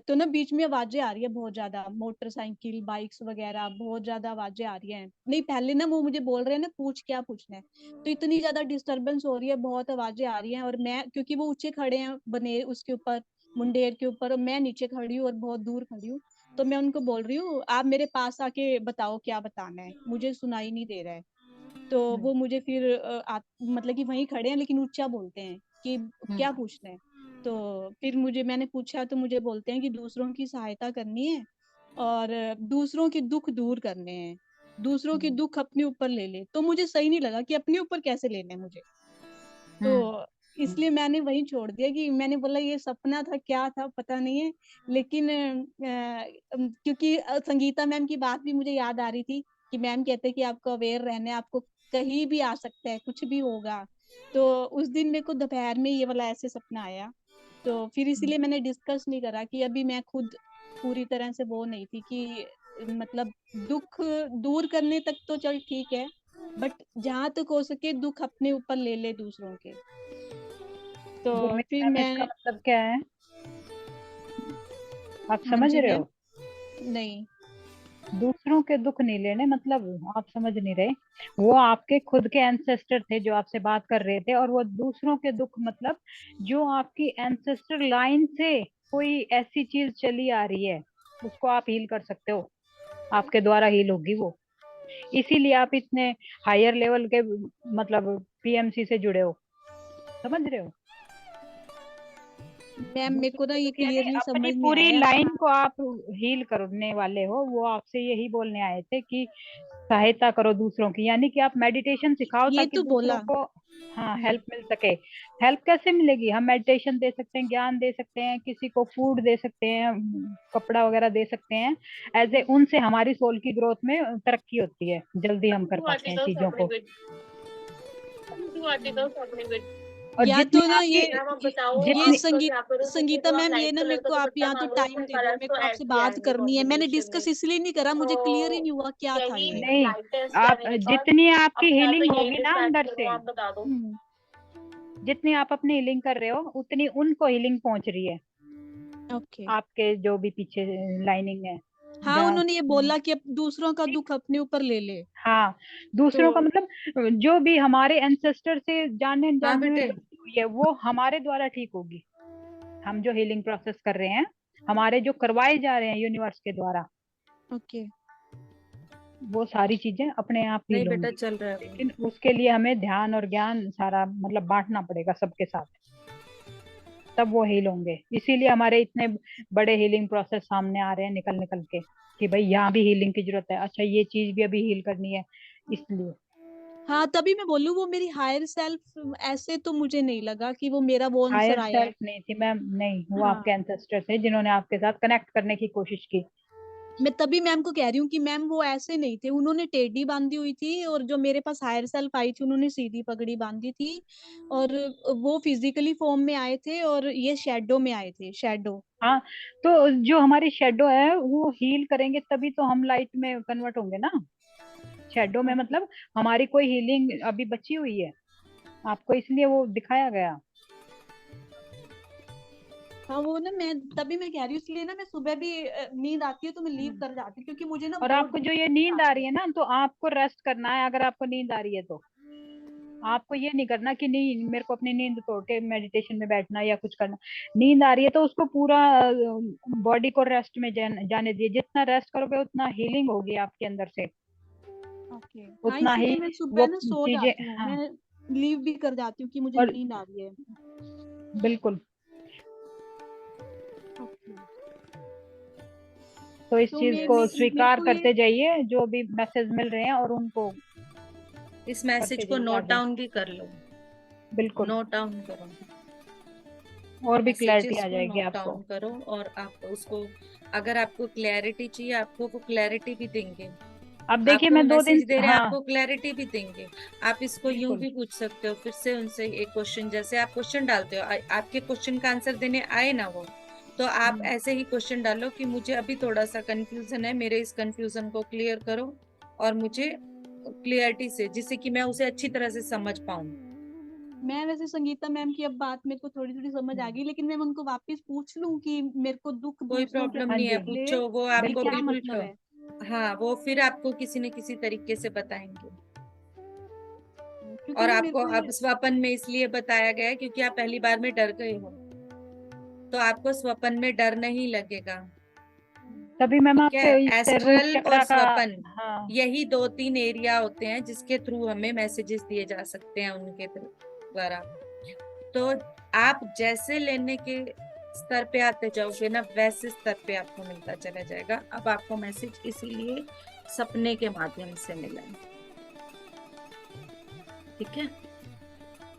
तो ना बीच में आवाजें आ रही है बहुत ज्यादा, मोटरसाइकिल बाइक्स वगैरह बहुत ज्यादा आवाजें आ रही हैं, नहीं पहले ना वो मुझे बोल रहे हैं ना पूछ क्या पूछना है, तो इतनी ज्यादा डिस्टरबेंस हो रही है, बहुत आवाजें आ रही हैं, और मैं क्योंकि वो ऊंचे खड़े हैं बनेर उसके ऊपर, मुंडेर के ऊपर, और मैं नीचे खड़ी हूँ और बहुत दूर खड़ी हूँ, तो मैं उनको बोल रही हूँ आप मेरे पास आके बताओ क्या बताना है, मुझे सुनाई नहीं दे रहा है। तो वो मुझे फिर मतलब कि वहीं खड़े हैं लेकिन ऊंचा बोलते हैं कि क्या पूछना है। तो फिर मैंने पूछा, तो मुझे बोलते हैं कि दूसरों की सहायता करनी है और दूसरों के दुख दूर करने हैं, दूसरों के दुख अपने ऊपर ले ले, तो मुझे सही नहीं लगा कि अपने ऊपर कैसे लेने हैं मुझे, तो इसलिए मैंने वहीं छोड़ दिया, कि मैंने बोला ये सपना था क्या था पता नहीं है, लेकिन क्योंकि संगीता मैम की बात भी मुझे याद आ रही थी कि मैम कहते हैं कि आपको अवेयर रहना है, आपको कहीं भी आ सकता है, कुछ भी होगा। तो उस दिन मेरे को दोपहर में ये वाला ऐसे सपना आया, तो फिर इसीलिए मैंने डिस्कस नहीं करा कि अभी मैं खुद पूरी तरह से वो नहीं थी कि मतलब दुख दूर करने तक तो चल ठीक है, बट जहां तक हो सके दुख अपने ऊपर ले ले दूसरों के। तो फिर मैम इसका मैं मतलब क्या है, आप हाँ समझ जी रहे मैम। हो? नहीं, दूसरों के दुख नहीं लेने मतलब आप समझ नहीं रहे। वो आपके खुद के एंसेस्टर थे जो आपसे बात कर रहे थे, और वो दूसरों के दुख मतलब जो आपकी एंसेस्टर लाइन से कोई ऐसी चीज चली आ रही है उसको आप हील कर सकते हो, आपके द्वारा हील होगी वो। इसीलिए आप इतने हायर लेवल के मतलब पीएमसी से जुड़े हो, समझ रहे हो? मैम मेरे को दूसरों ना के ये दुख यानी क्लियरली अपनी समझ नहीं पूरी आया। लाइन को आप हील करने वाले हो। वो आपसे यही बोलने आए थे कि सहायता करो दूसरों की, यानी कि आप मेडिटेशन सिखाओ ये ताकि तो दूसरों बोला। को हाँ हेल्प मिल सके। हेल्प कैसे मिलेगी? हम मेडिटेशन दे सकते हैं, ज्ञान दे सकते हैं, किसी को फूड दे सकते हैं, कपड़ा वगैरह दे सकते हैं। एज ए उनसे हमारी सोल की ग्रोथ में तरक्की होती है, जल्दी हम कर Two पाते हैं articles चीजों opening को। with two articles opening with और या जितनी तो ना आपकी ये मैम आप बताओ ये आप संगीत क्या करो, क्योंकि संगीता जो आप मैम, ये लाइट ना कलर मेरे का को आप दुपट्टा यहाँ तो मांग रहे हो टाइम उसमें दे दो, कलर्स मेरे तो को ऐड आपसे भी बात आएंगे करनी है। मैंने कॉम्बिनेशन डिस्कस में, इसलिए नहीं करा, मुझे क्लियर ही तो नहीं हुआ क्या था यही ये। नहीं, लाइटेस्ट है आप मेरे पास। जितनी अब आपकी मैं तो हीलिंग यही होगी ना डिसाइड अंदर करूँ, से, आप बता दो। जितनी आप अपनी हीलिंग कर रहे हो उतनी उनको हीलिंग पहुंच रही है, ओके। आपके जो भी पीछे लाइनिंग है हाँ, जहाँ। उन्होंने ये बोला कि अब दूसरों का दुख अपने ऊपर ले ले। हाँ, तो दूसरों का मतलब जो भी हमारे एंसेस्टर से जाने हाँ अनजाने में बेटे, गलती हुई है वो हमारे द्वारा ठीक होगी। हम जो हीलिंग प्रोसेस कर रहे हैं, हमारे जो करवाए जा रहे हैं यूनिवर्स के द्वारा, ओके। वो सारी चीजें अपने आप नहीं हील बेटा होंगी। चल रहा है वो। लेकिन उसके लिए हमें ध्यान और ज्ञान सारा मतलब बांटना पड़ेगा सबके साथ, तब वो हील होंगे। इसीलिए हमारे इतने बड़े हीलिंग प्रोसेस सामने आ रहे हैं निकल निकल के, कि भाई यहाँ भी हीलिंग की जरूरत है, अच्छा ये चीज भी अभी हील करनी है, इसलिए। हाँ, तभी मैं बोलूँ वो मेरी हायर सेल्फ, ऐसे तो मुझे नहीं लगा कि वो मेरा वो आंसर हायर आया है। सेल्फ नहीं थी मैम, नहीं, वो हाँ, आपके एंसेस्टर थे जिन्होंने आपके साथ कनेक्ट करने की कोशिश की। मैं तभी मैम को कह रही हूँ कि मैम वो ऐसे नहीं थे, उन्होंने टेडी बांधी हुई थी, और जो मेरे पास हायर सेल्फ आई थी उन्होंने सीधी पगड़ी बांधी थी, और वो फिजिकली फॉर्म में आए थे, और ये शेडो में आए थे, शेडो। हाँ, तो जो हमारी शेडो है वो हील करेंगे तभी तो हम लाइट में कन्वर्ट होंगे ना। शेडो में मतलब हमारी कोई हीलिंग अभी बची हुई है आपको, इसलिए वो दिखाया गया। हाँ, वो ना मैं तभी मैं कह रही हूँ, इसलिए ना मैं सुबह भी नींद आती है तो मैं लीव कर जाती हूँ, क्योंकि मुझे ना और बहुत आपको जो ये नींद आ रही है ना, तो आपको रेस्ट करना है। अगर आपको नींद आ रही है तो आपको ये नहीं करना कि नहीं मेरे को अपनी नींद तोड़ के मेडिटेशन में बैठना या कुछ करना। नींद आ रही है तो उसको पूरा बॉडी को रेस्ट में जाने दिए। जितना रेस्ट करोगे उतना हीलिंग होगी आपके अंदर से, ओके। हाँ, उतना ही इसीलिए मैं वो सुबह ना सो चीजें। जाती हूँ, हाँ, मैं लीव भी कर जाती हूँ कि मुझे और नींद आ रही है। बिल्कुल, ओके। तो इस तो चीज मैं को मेरे स्वीकार को करते ये जाइए जो भी मैसेज मिल रहे हैं, और उनको इस मैसेज करते को जाइए नोट आगे। डाउन भी कर लो, बिल्कुल, नोट डाउन करो, और भी क्लैरिटी मैसेजेस आ को जाएगी नोट आपको। डाउन करो, और आप उसको, अगर आपको क्लैरिटी चाहिए आपको वो क्लैरिटी भी देंगे। अब देखिए आपको वो मैं 2 दिन मैसेज दे रहे हैं, हाँ, आपको क्लैरिटी भी देंगे। आप इसको यूं बिल्कुल। भी पूछ सकते हो फिर से उनसे एक क्वेश्चन, जैसे आप क्वेश्चन डालते हो, आपके क्वेश्चन का आंसर देने आए ना वो, तो आप ऐसे ही क्वेश्चन डालो कि मुझे अभी थोड़ा सा कंफ्यूजन है, मेरे इस कंफ्यूजन को क्लियर करो, और मुझे क्लियरिटी से, जिससे कि मैं उसे अच्छी तरह से समझ पाऊं। मैं वैसे संगीता मैम की अब बात मेरे को थोड़ी थोड़ी समझ आ गई, लेकिन मैं उनको वापस पूछ लूं कि मेरे को दुख कोई दूसरों के प्रॉब्लम हाँ नहीं है, जी, ले, पूछो, वो ये आपको क्या बिल्कुल बिल्कुल मतलब पूछो। है। हाँ, वो फिर आपको किसी न किसी तरीके से बताएंगे। क्योंकि और ना मेरे आपको को अब ये स्वप्न में इसलिए बताया गया है क्योंकि आप पहली बार में डर गए हो, तो आपको स्वप्न में डर नहीं लगेगा। तभी मैम ठीक है, आपसे इस रूट एस्ट्रल और चक्रा का। स्वप्न, हाँ, यही 2-3 एरिया होते हैं जिसके थ्रू हमें मैसेजेस दिए जा सकते हैं उनके द्वारा। तो आप जैसे लेने के स्तर पे आते जाओगे ना, वैसे स्तर पे आपको मिलता चला जाएगा। अब आपको मैसेज इसीलिए सपने के माध्यम से मिला है। ठीक है,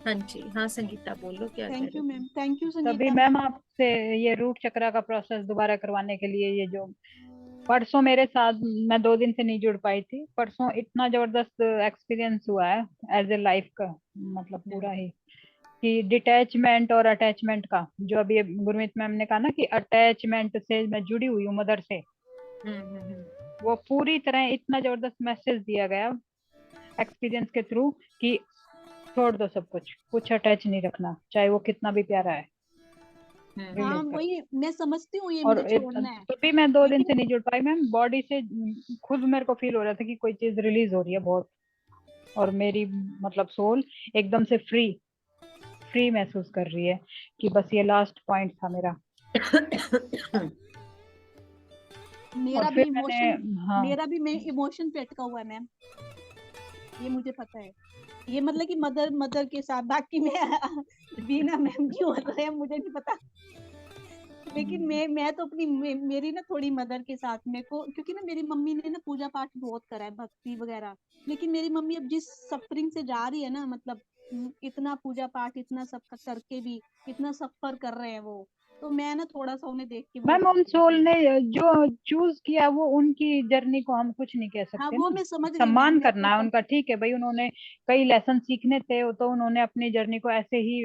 हाँ जी, हाँ संगीता बोलो क्या कह थैंक रहे यू थे। मैम, थैंक यू तभी संगीता मैम मैम। आपसे ये रूट चक्रा का प्रोसेस दोबारा करवाने के लिए, ये जो परसों मेरे साथ, मैं 2 दिन से नहीं जुड़ पाई थी, परसों इतना जबरदस्त एक्सपीरियंस हुआ है एज ए लाइफ का, मतलब पूरा ही, कि डिटैचमेंट और अटैचमेंट का, जो अभी गुरमीत मैम ने कहा ना कि अटैचमेंट से मैं जुड़ी हुई हूँ मदर से, वो पूरी तरह इतना जबरदस्त मैसेज दिया गया एक्सपीरियंस के थ्रू कि छोड़ दो सब कुछ, कुछ अटैच नहीं रखना, चाहे वो कितना भी प्यारा है, हाँ, रिलीज करो। वही मैं समझती हूँ, ये और मुझे छोड़ना है, तो भी मैं 2 दिन से लेकिन नहीं जुड़ पाई मैम, बॉडी से खुद मेरे को फील हो रहा था कि कोई चीज रिलीज हो रही है बहुत, और मेरी मतलब सोल एकदम से फ्री फ्री महसूस कर रही है, कि बस ये लास्ट पॉइंट था मेरा। और मेरा भी फिर मैंने, इमोशन, हाँ, मेरा भी मैं इमोशन पे अटका हुआ है मैम, ये मुझे पता है। ये मतलब कि मदर मदर के साथ, बाकी मैं बीना मैम क्यों हो रहे हैं मुझे नहीं पता, लेकिन मैं तो अपनी मेरी ना थोड़ी मदर के साथ मेरे को, क्योंकि ना मेरी मम्मी ने ना पूजा पाठ बहुत करा है, भक्ति वगैरह, लेकिन मेरी मम्मी अब जिस सफरिंग से जा रही है ना, मतलब इतना पूजा पाठ इतना सब करके भी इतना सफर कर रहे हैं वो, तो मैं ना थोड़ा सा उन्हें देख के मैम बोल उन देती हूँ। सोल ने जो चूज किया वो उनकी जर्नी को हम कुछ नहीं कह हाँ सकते वो ना। मैं समझ रही मैम, सम्मान मेरे करना है को उनका, ठीक है भाई, उन्होंने कई लेसन सीखने थे तो उन्होंने अपनी जर्नी को ऐसे ही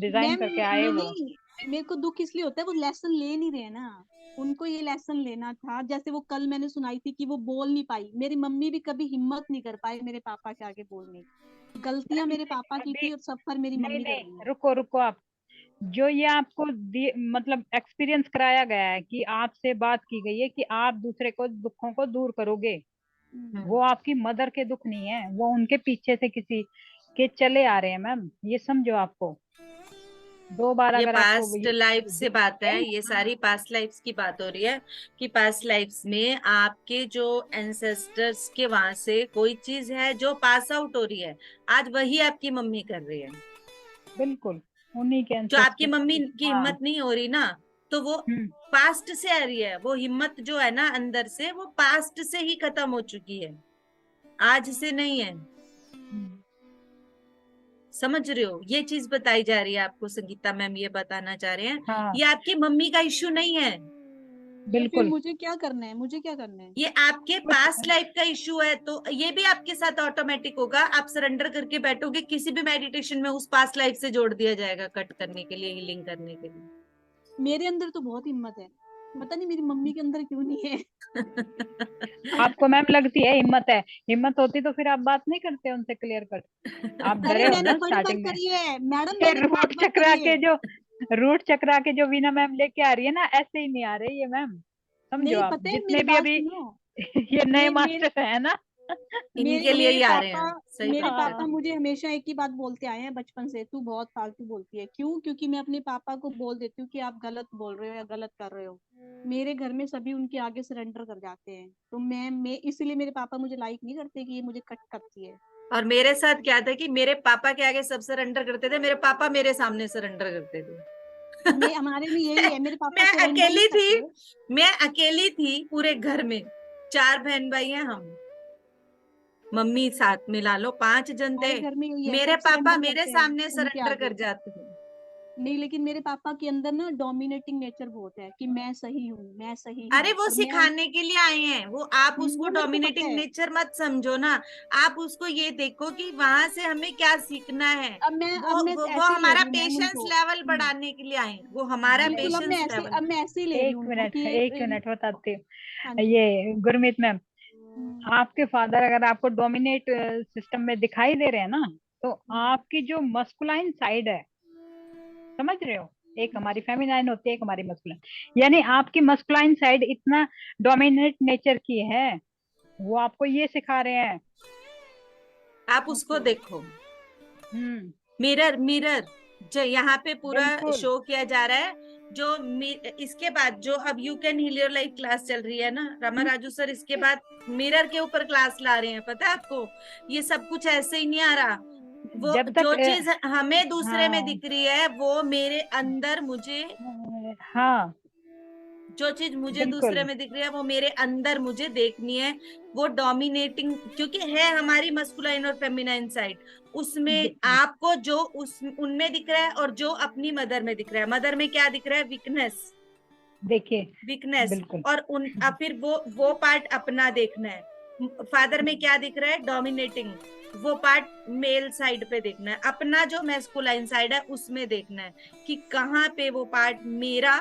डिजाइन मैम करके आए वो। नहीं, मेरे को दुख इसलिए होता है वो लेसन ले नहीं रहे ना। उनको ये लेसन लेना था, जैसे वो कल मैंने सुनाई थी कि वो बोल नहीं पाई, मेरी मम्मी भी कभी हिम्मत नहीं कर पाई मेरे पापा के आगे बोलने की। गलतियां मेरे पापा की अभी थी और सफर मेरी नहीं मम्मी कर नहीं, रही है। रुको रुको आप। जो ये आपको मतलब एक्सपीरियंस कराया गया है कि आपसे बात की गई है कि आप दूसरे को दुखों को दूर करोगे, वो आपकी मदर के दुख नहीं है, वो उनके पीछे से किसी के चले आ रहे हैं मैम, ये समझो। आपको दो बार ये अगर आपको पास्ट लाइफ से बात है, ये सारी हाँ पास्ट लाइफ्स की बात हो रही है कि पास्ट लाइफ्स में आपके जो एंसेस्टर्स के वहां से कोई चीज है जो पास आउट हो रही है, आज वही आपकी मम्मी कर रही है। बिल्कुल उन्हीं के जो आपकी ancestors मम्मी की। की हाँ। हिम्मत नहीं हो रही ना, तो वो हम्म। पास्ट से आ रही है। वो हिम्मत जो है ना अंदर से, वो पास्ट से ही खत्म हो चुकी है, आज से नहीं है। हम्म। समझ रहे हो? ये चीज बताई जा रही है आपको, संगीता मैम ये बताना चाह रहे हैं, हाँ ये आपकी मम्मी का इश्यू नहीं है, तो फिर बिल्कुल। मुझे क्या करना है, मुझे क्या करना है? ये आपके कुछ पास्ट लाइफ का इश्यू है। तो ये भी आपके साथ ऑटोमेटिक होगा, आप सरेंडर करके बैठोगे किसी भी मेडिटेशन में, उस पास्ट लाइफ से जोड़ दिया जाएगा, कट करने के लिए, हीलिंग करने के लिए। मेरे अंदर तो बहुत हिम्मत है, पता नहीं मेरी मम्मी के अंदर क्यों नहीं है। आपको मैम लगती है हिम्मत है, हिम्मत होती तो फिर आप बात नहीं करते उनसे क्लियर कट। आप अरे डरे हो मैंने ना बड़ी बार स्टार्टिंग में। करी है मैडम, ये मैंने बहुत बार करी है। रूट चक्रा के जो वीना मैम लेके आ रही है ना, ऐसे ही नहीं आ रही है मैम, समझो नहीं आप पता है, जितने मेरी भी बात अभी सुनो। ये नए मेरे मास्टर है ना। इनके लिए मेरे ही आ रहे पापा, हैं, सही मेरे बात है। पापा मुझे हमेशा एक ही बात बोलते आए हैं बचपन से, तू बहुत फालतू बोलती है। क्यों? क्योंकि मैं अपने पापा को बोल देती हूँ कि आप गलत बोल रहे हो या गलत कर रहे हो। मेरे घर में सभी उनके आगे सरेंडर कर जाते हैं, तो मैं इसलिए मेरे पापा मुझे लाइक नहीं करते कि ये मुझे कट करती है। और मेरे साथ क्या था कि मेरे पापा के आगे सब सरेंडर करते थे, मेरे पापा मेरे सामने सरेंडर करते थे। मैं हमारे में यही है, मेरे पापा मैं सरेंडर नहीं अकेली थी, करते। मैं अकेली थी पूरे घर में, 4 बहन भाई हैं हम, मम्मी साथ मिला लो 5 जन थे। हमारे घर में यही है, मेरे सब पापा सरेंडर मेरे करते हैं सामने उनके सरेंडर कर आगे। जाते थे। नहीं, लेकिन मेरे पापा के अंदर ना डोमिनेटिंग नेचर बहुत है कि मैं सही हूँ, मैं सही अरे हूँ, वो और मैं सिखाने के लिए आए हैं, वो आप उसको वो मेरे को पता डोमिनेटिंग है। नेचर मत समझो ना, आप उसको ये देखो कि वहां से हमें क्या सीखना है। अब मैं वो ऐसे ही ले हमारा रही हूँ मैम पेशेंस उनको। लेवल बढ़ाने के लिए आए हैं, वो हमारा बिल्कुल, पेशेंस लेवल। अब मैं ऐसे ही ले रही हूँ एक उनको मिनट कि एक मिनट बताती हाँ हूँ। जी। ये गुरमीत मैम, हम्म, आपके फादर अगर आपको डोमिनेट सिस्टम में दिखाई दे रहे हैं ना, तो आपकी जो मस्कुलाइन साइड है, समझ रहे हो, एक हमारी फेमिनाइन होती है, एक हमारी मस्कुलाइन, यानी आपकी मस्कुलाइन साइड इतना डोमिनेट नेचर की है, वो आपको ये सिखा रहे हैं। आप उसको ओके। देखो, हम्म। मिरर मिरर, जो यहाँ पे पूरा बिल्कुल। शो किया जा रहा है। जो इसके बाद जो अब you can heal your life class चल रही है ना, रमा राजू सर इसके बाद मिरर के ऊपर क्लास ला रहे हैं, पता है आपको? ये सब कुछ ऐसे ही नहीं आ रहा। वो जब तक जो चीज हमें दूसरे में हाँ दिख रही है, वो मेरे अंदर मुझे, हाँ जो चीज मुझे दूसरे बिल्कुल। में दिख रही है वो मेरे अंदर मुझे देखनी है। वो डोमिनेटिंग क्योंकि है हमारी मस्कुलाइन और फेमिनाइन साइड, उसमें आपको जो उस उनमें दिख रहा है और जो अपनी मदर में दिख रहा है, मदर में क्या दिख रहा है? वीकनेस, देखिए वीकनेस। बिल्कुल। और फिर वो पार्ट अपना देखना है। फादर में क्या दिख रहा है? डोमिनेटिंग, वो पार्ट मेल साइड पे देखना है। अपना जो मैस्कुलाइन साइड है उसमें देखना है कि कहाँ पे वो पार्ट मेरा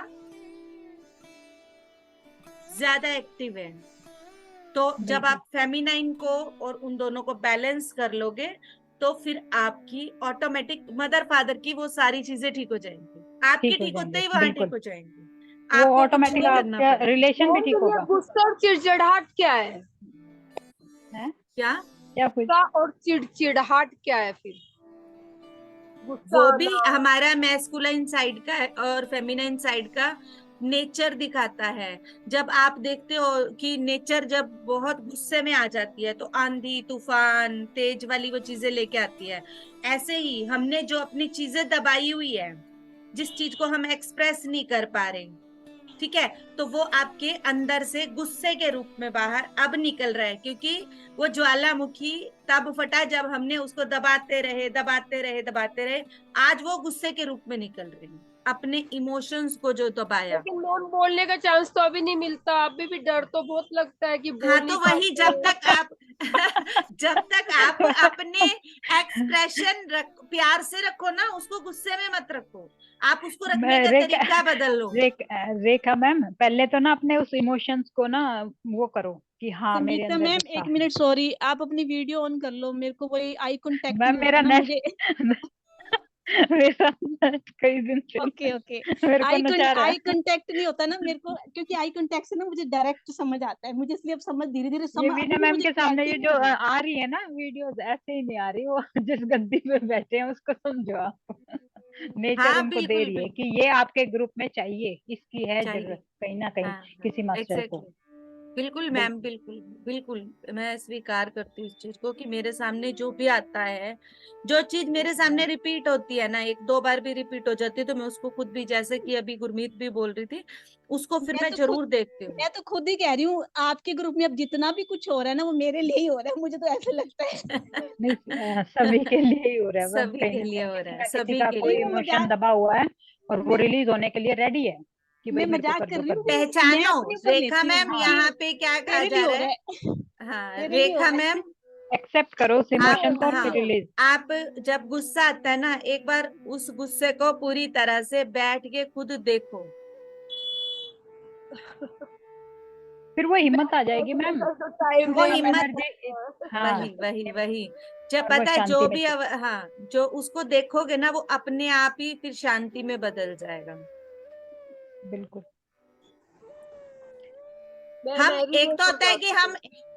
ज्यादा एक्टिव है। तो जब बिल्कुल आप फेमिनाइन को और उन दोनों को बैलेंस कर लोगे, तो फिर आपकी ऑटोमेटिक मदर फादर की वो सारी चीजें ठीक हो जाएंगी, आपके ठीक हो ठीक होते जाएंगे ही वहां ठीक बिल्कुल। हो जाएंगी, वो आपको कुछ ऑटोमेटिक नहीं करना आपका पड़ेगा। रिलेशन भी मोम ठीक फिर ये होगा। गुस्सा और चिड़चिड़ाहट क्या है? है क्या? क्या कुछ गुस्सा और चिड़चिड़ाहट क्या है फिर? गुस्सा वो भी आना। हमारा मैस्कुलाइन साइड का है और फेमिनाइन साइड का नेचर दिखाता है। जब आप देखते हो कि नेचर जब बहुत गुस्से में आ जाती है तो आंधी तूफान तेज वाली वो चीजें लेके आती है। ऐसे ही हमने जो अपनी चीजें दबाई हुई है, जिस चीज को हम एक्सप्रेस नहीं कर पा रहे, ठीक है, तो वो आपके अंदर से गुस्से के रूप में बाहर अब निकल रहा है, क्योंकि वो ज्वालामुखी तब फटा जब हमने उसको दबाते रहे दबाते रहे दबाते रहे। आज वो गुस्से के रूप में निकल रही है, अपने इमोशंस को जो दबाया। लेकिन मैम बोलने का चांस तो अभी नहीं मिलता, अभी भी डर तो बहुत लगता है कि बोल हाँ, नहीं तो वही पाते। जब तक आप जब तक आप अपने एक्सप्रेशन प्यार से रखो ना, उसको गुस्से में मत रखो, आप उसको रखने का रेखा तरीका बदल लो। रेखा मैम, पहले तो ना अपने उस इमोशंस को ना वो करो कि हाँ मेरे सुनीता अंदर मैम गुस्सा एक है। मिनट, सॉरी, आप अपनी वीडियो ऑन कर लो, मेरे को वही आई कांटेक्ट मैम नहीं मेरा होता ना मुझे। मेरा नेट कई दिन से ओके ओके। मेरे को नचा रहा आई है। कांटेक्ट नहीं होता ना मेरे को, क्योंकि आई कांटेक्ट से ना मुझे डायरेक्ट समझ आता है मुझे, इसलिए अब समझ धीरे धीरे ये समझ, अभी वीना भी मैम मुझे के सामने ये क्लैरिटी जो नहीं आई। आ रही है ना वीडियोस, ऐसे ही नहीं आ रही, वो जिस गद्दी पे बैठे हैं उसको समझो आप। नेचर हाँ, उनको दे बिल्कुल रही है बिल्कुल कि ये आपके ग्रुप में चाहिए, इसकी है चाहिए। जरूरत कहीं ना कहीं हाँ हाँ, किसी मास्टर को। एग्जैक्टली। बिल्कुल मैम, बिल्कुल। बिल्कुल बिल्कुल। मैं स्वीकार करती हूँ इस चीज को कि मेरे सामने जो भी आता है, जो चीज मेरे सामने रिपीट होती है ना, एक दो बार भी रिपीट हो जाती है, तो मैं उसको खुद भी, जैसे कि अभी गुरमीत भी बोल रही थी, उसको फिर मैं जरूर देखती हूँ। मैं तो खुद ही कह रही हूँ, आपके ग्रुप में अब जितना भी कुछ हो रहा है ना, वो मेरे लिए ही हो रहा है, मुझे तो ऐसा लगता है। नहीं सभी के लिए ही हो रहा है, वो सभी कहीं के ना लिए कहीं हो किसी रहा है, ना किसी सभी का के कोई नहीं, लिए मैं हो रहा इमोशन मजाक दबा हुआ है और वो मैं रिलीज होने के लिए रेडी है कि मैं भाई मेरे को मजाक कर कर दो रही कर हूँ, दो। मैं पहचानो। अपने ऊपर रेखा लेती हूँ मैम, कि यहाँ पे क्या कहा तेरे लिए जा हो रहा रहा है? है, हाँ, तेरे लिए हो रेखा रहा मैम, है। एक्सेप्ट करो उस आप, इमोशन को और हाँ, फिर रिलीज। आप जब गुस्सा आता है ना, एक बार उस गुस्से को पूरी तरह से बैठ के खुद देखो। फिर वो हिम्मत आ जाएगी मैम, तो टाइम वो क्योंकि दे हम हिम्मत, एनर्जी। हाँ, वही वही वही, जब और वो पता है शांति जो में भी चले। हाँ, जो उसको देखोगे ना, वो अपने आप ही फिर शांति में बदल जाएगा। बिल्कुल। मैं हम, मैं भी एक वो तो सब होता है कि करती हम,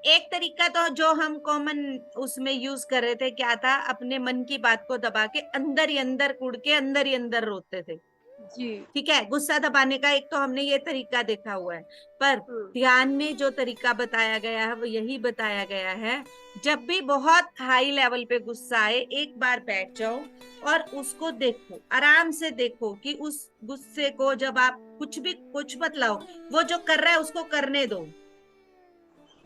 एक तरीका तो जो हम कॉमन उसमें यूज कर रहे थे, क्या था, अपने मन की बात को दबा के अंदर ही अंदर कुड़ के अंदर ही अंदर रोते थे। हूँ। जी। ठीक है, गुस्सा दबाने का एक तो हमने ये तरीका देखा हुआ है, पर हम्म। ध्यान में जो तरीका बताया गया है वो यही बताया गया है, जब भी बहुत हाई लेवल पे गुस्सा आए, एक बार बैठ जाओ और उसको देखो, आराम से देखो कि उस गुस्से को, जब आप कुछ मत लाओ, वो जो कर रहा है उसको करने दो,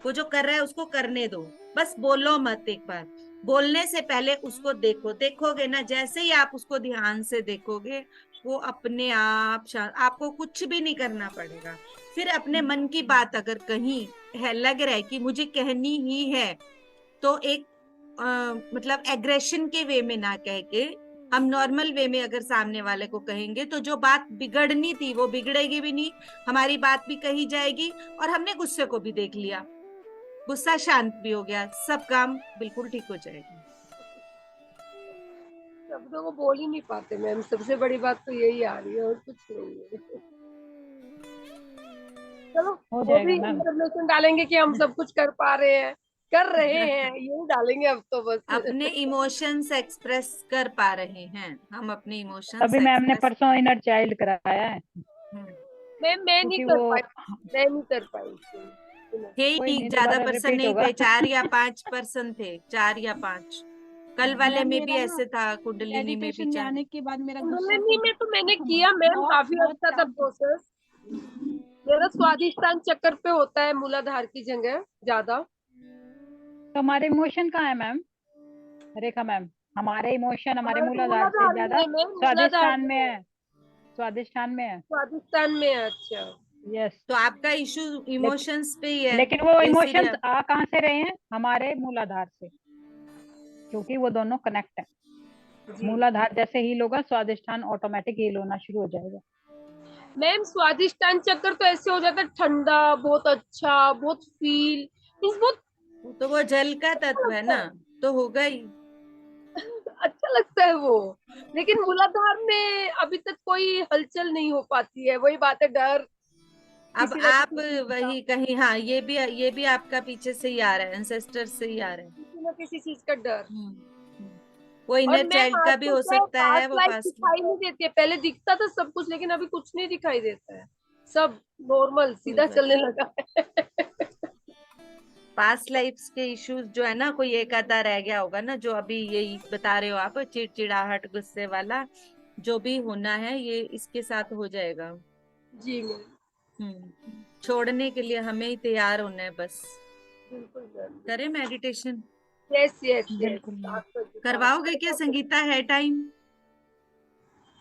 वो जो कर रहा है उसको करने दो, बस बोलो मत। एक बार बोलने से पहले उसको देखो, देखोगे ना, जैसे ही आप उसको ध्यान से देखोगे, वो अपने आप आपको कुछ भी नहीं करना पड़ेगा। फिर अपने मन की बात अगर कहीं है, लग रहा है कि मुझे कहनी ही है, तो एक मतलब एग्रेशन के वे में ना कह के, हम नॉर्मल वे में अगर सामने वाले को कहेंगे, तो जो बात बिगड़नी थी वो बिगड़ेगी भी नहीं, हमारी बात भी कही जाएगी, और हमने गुस्से को भी देख लिया, गुस्सा शांत भी हो गया, सब काम बिल्कुल ठीक हो जाएगा। शब्दों को बोल ही नहीं पाते मैम, सबसे बड़ी बात तो यही आ रही है और कुछ नहीं है। चलो, हो वो जाएगा भी मैम। इन्फॉर्मेशन डालेंगे कि हम सब कुछ कर पा रहे हैं, कर रहे हैं, यही डालेंगे अब तो बस। अपने इमोशंस एक्सप्रेस कर पा रहे हैं, हम अपने इमोशंस तभी मैम ने एक्सप्रेस। परसों इनर चाइल्ड कराया है, मैं नहीं क्योंकि कर वो पाई, मैं नहीं कर पाई। थे ही कोई नहीं, नहीं, ज्यादा दोबारा पर्सन रिपीट नहीं होगा। थे, 4 या 5 पर्सन थे, 4 या 5। कल वाले मैम में भी मेरा ना ऐसे था, कुंडलिनी में भी मेडिटेशन में 4। आने के बाद मेरा गुस्सा कुंडलिनी खुद में तो मैंने किया मैम, बहुत काफी बहुत अच्छा था शांत हो। प्रोसेस। मेरा स्वादिष्टान चक्कर पे होता है, मूलाधार की जगह ज्यादा। तो हमारे इमोशन कहाँ है मैम, रेखा मैम? हमारे इमोशन हमारे हमारे मूलाधार से मूलाधार में ज्यादा है मैम, मूलाधार स्वादिष्टान में में है, है। स्वादिष्टान में है। स्वादिष्टान में है। अच्छा। यस। तो आपका इशू इमोशंस पे ही है, लेकिन वो इसीलिए इमोशंस आ कहाँ से रहे हैं? हमारे मूलाधार से, क्योंकि वो दोनों कनेक्ट है। जी मूलाधार जैसे हील होगा, स्वादिष्टान ऑटोमेटिक हील होना शुरू हो जाएगा। मैम, स्वादिष्टान चक्कर तो ऐसे हो जाता है ठंडा, बहुत अच्छा, बहुत फील, मीन्स बहुत तो वो जल का अच्छा तत्व है लगता ना, है, तो होगा ही। अच्छा लगता है वो। लेकिन मूलाधार में अभी तक कोई हलचल नहीं हो पाती है, वही बात है, डर, अब किसी ना आप किसी चीज का, वही कहीं, हाँ, ये भी आपका पीछे से ही आ रहा है, एंसेस्टर से ही आ रहा है। किसी ना किसी चीज का डर। हम्म। वो और इनर मैम चाइल्ड का भी आजकल हो क्या है, सकता है, पास्ट वो लाइफ पास्ट। दिखाई नहीं देती है, पहले दिखता था सब कुछ, लेकिन अभी कुछ नहीं दिखाई देता है, सब नॉर्मल कोई सीधा बात, चलने लगा है। पास्ट लाइफ्स के इश्यूज जो है ना, कोई एक आधा रह गया होगा ना, जो अभी यही बता रहे हो आप, चिड़चिड़ाहट, गुस्से वाला, जो भी होना है ये इसके साथ हो जाएगा। जी मैम। छोड़ने के लिए हमें ही तैयार होना है बस। बिल्कुल मैम। करें मेडिटेशन? Yes yes yes. बिल्कुल मैम। करवाओगे क्या संगीता? है टाइम?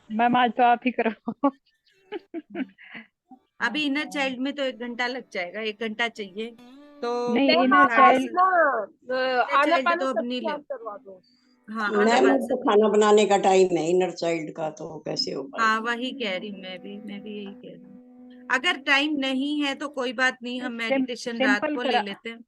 मैम आज तो आप ही करो। अभी इनर चाइल्ड में तो 1 घंटा लग जाएगा, 1 घंटा चाहिए तो नहीं, मैम इनर आप साढ़े चाइल्ड ना आना चाइल्ड पाना तो अब सब नहीं ले। स्टार्ट करवा दो। हाँ मैम आना अब तो खाना बनाने का टाइम है इनर चाइल्ड का, तो कैसे हो हाँ पाएगा? वही कह रही हूँ, मैं भी यही कह रही हूँ। अगर टाइम नहीं है तो कोई बात नहीं, हम मेडिटेशन रात सिंपल को ले करा। लेते हैं।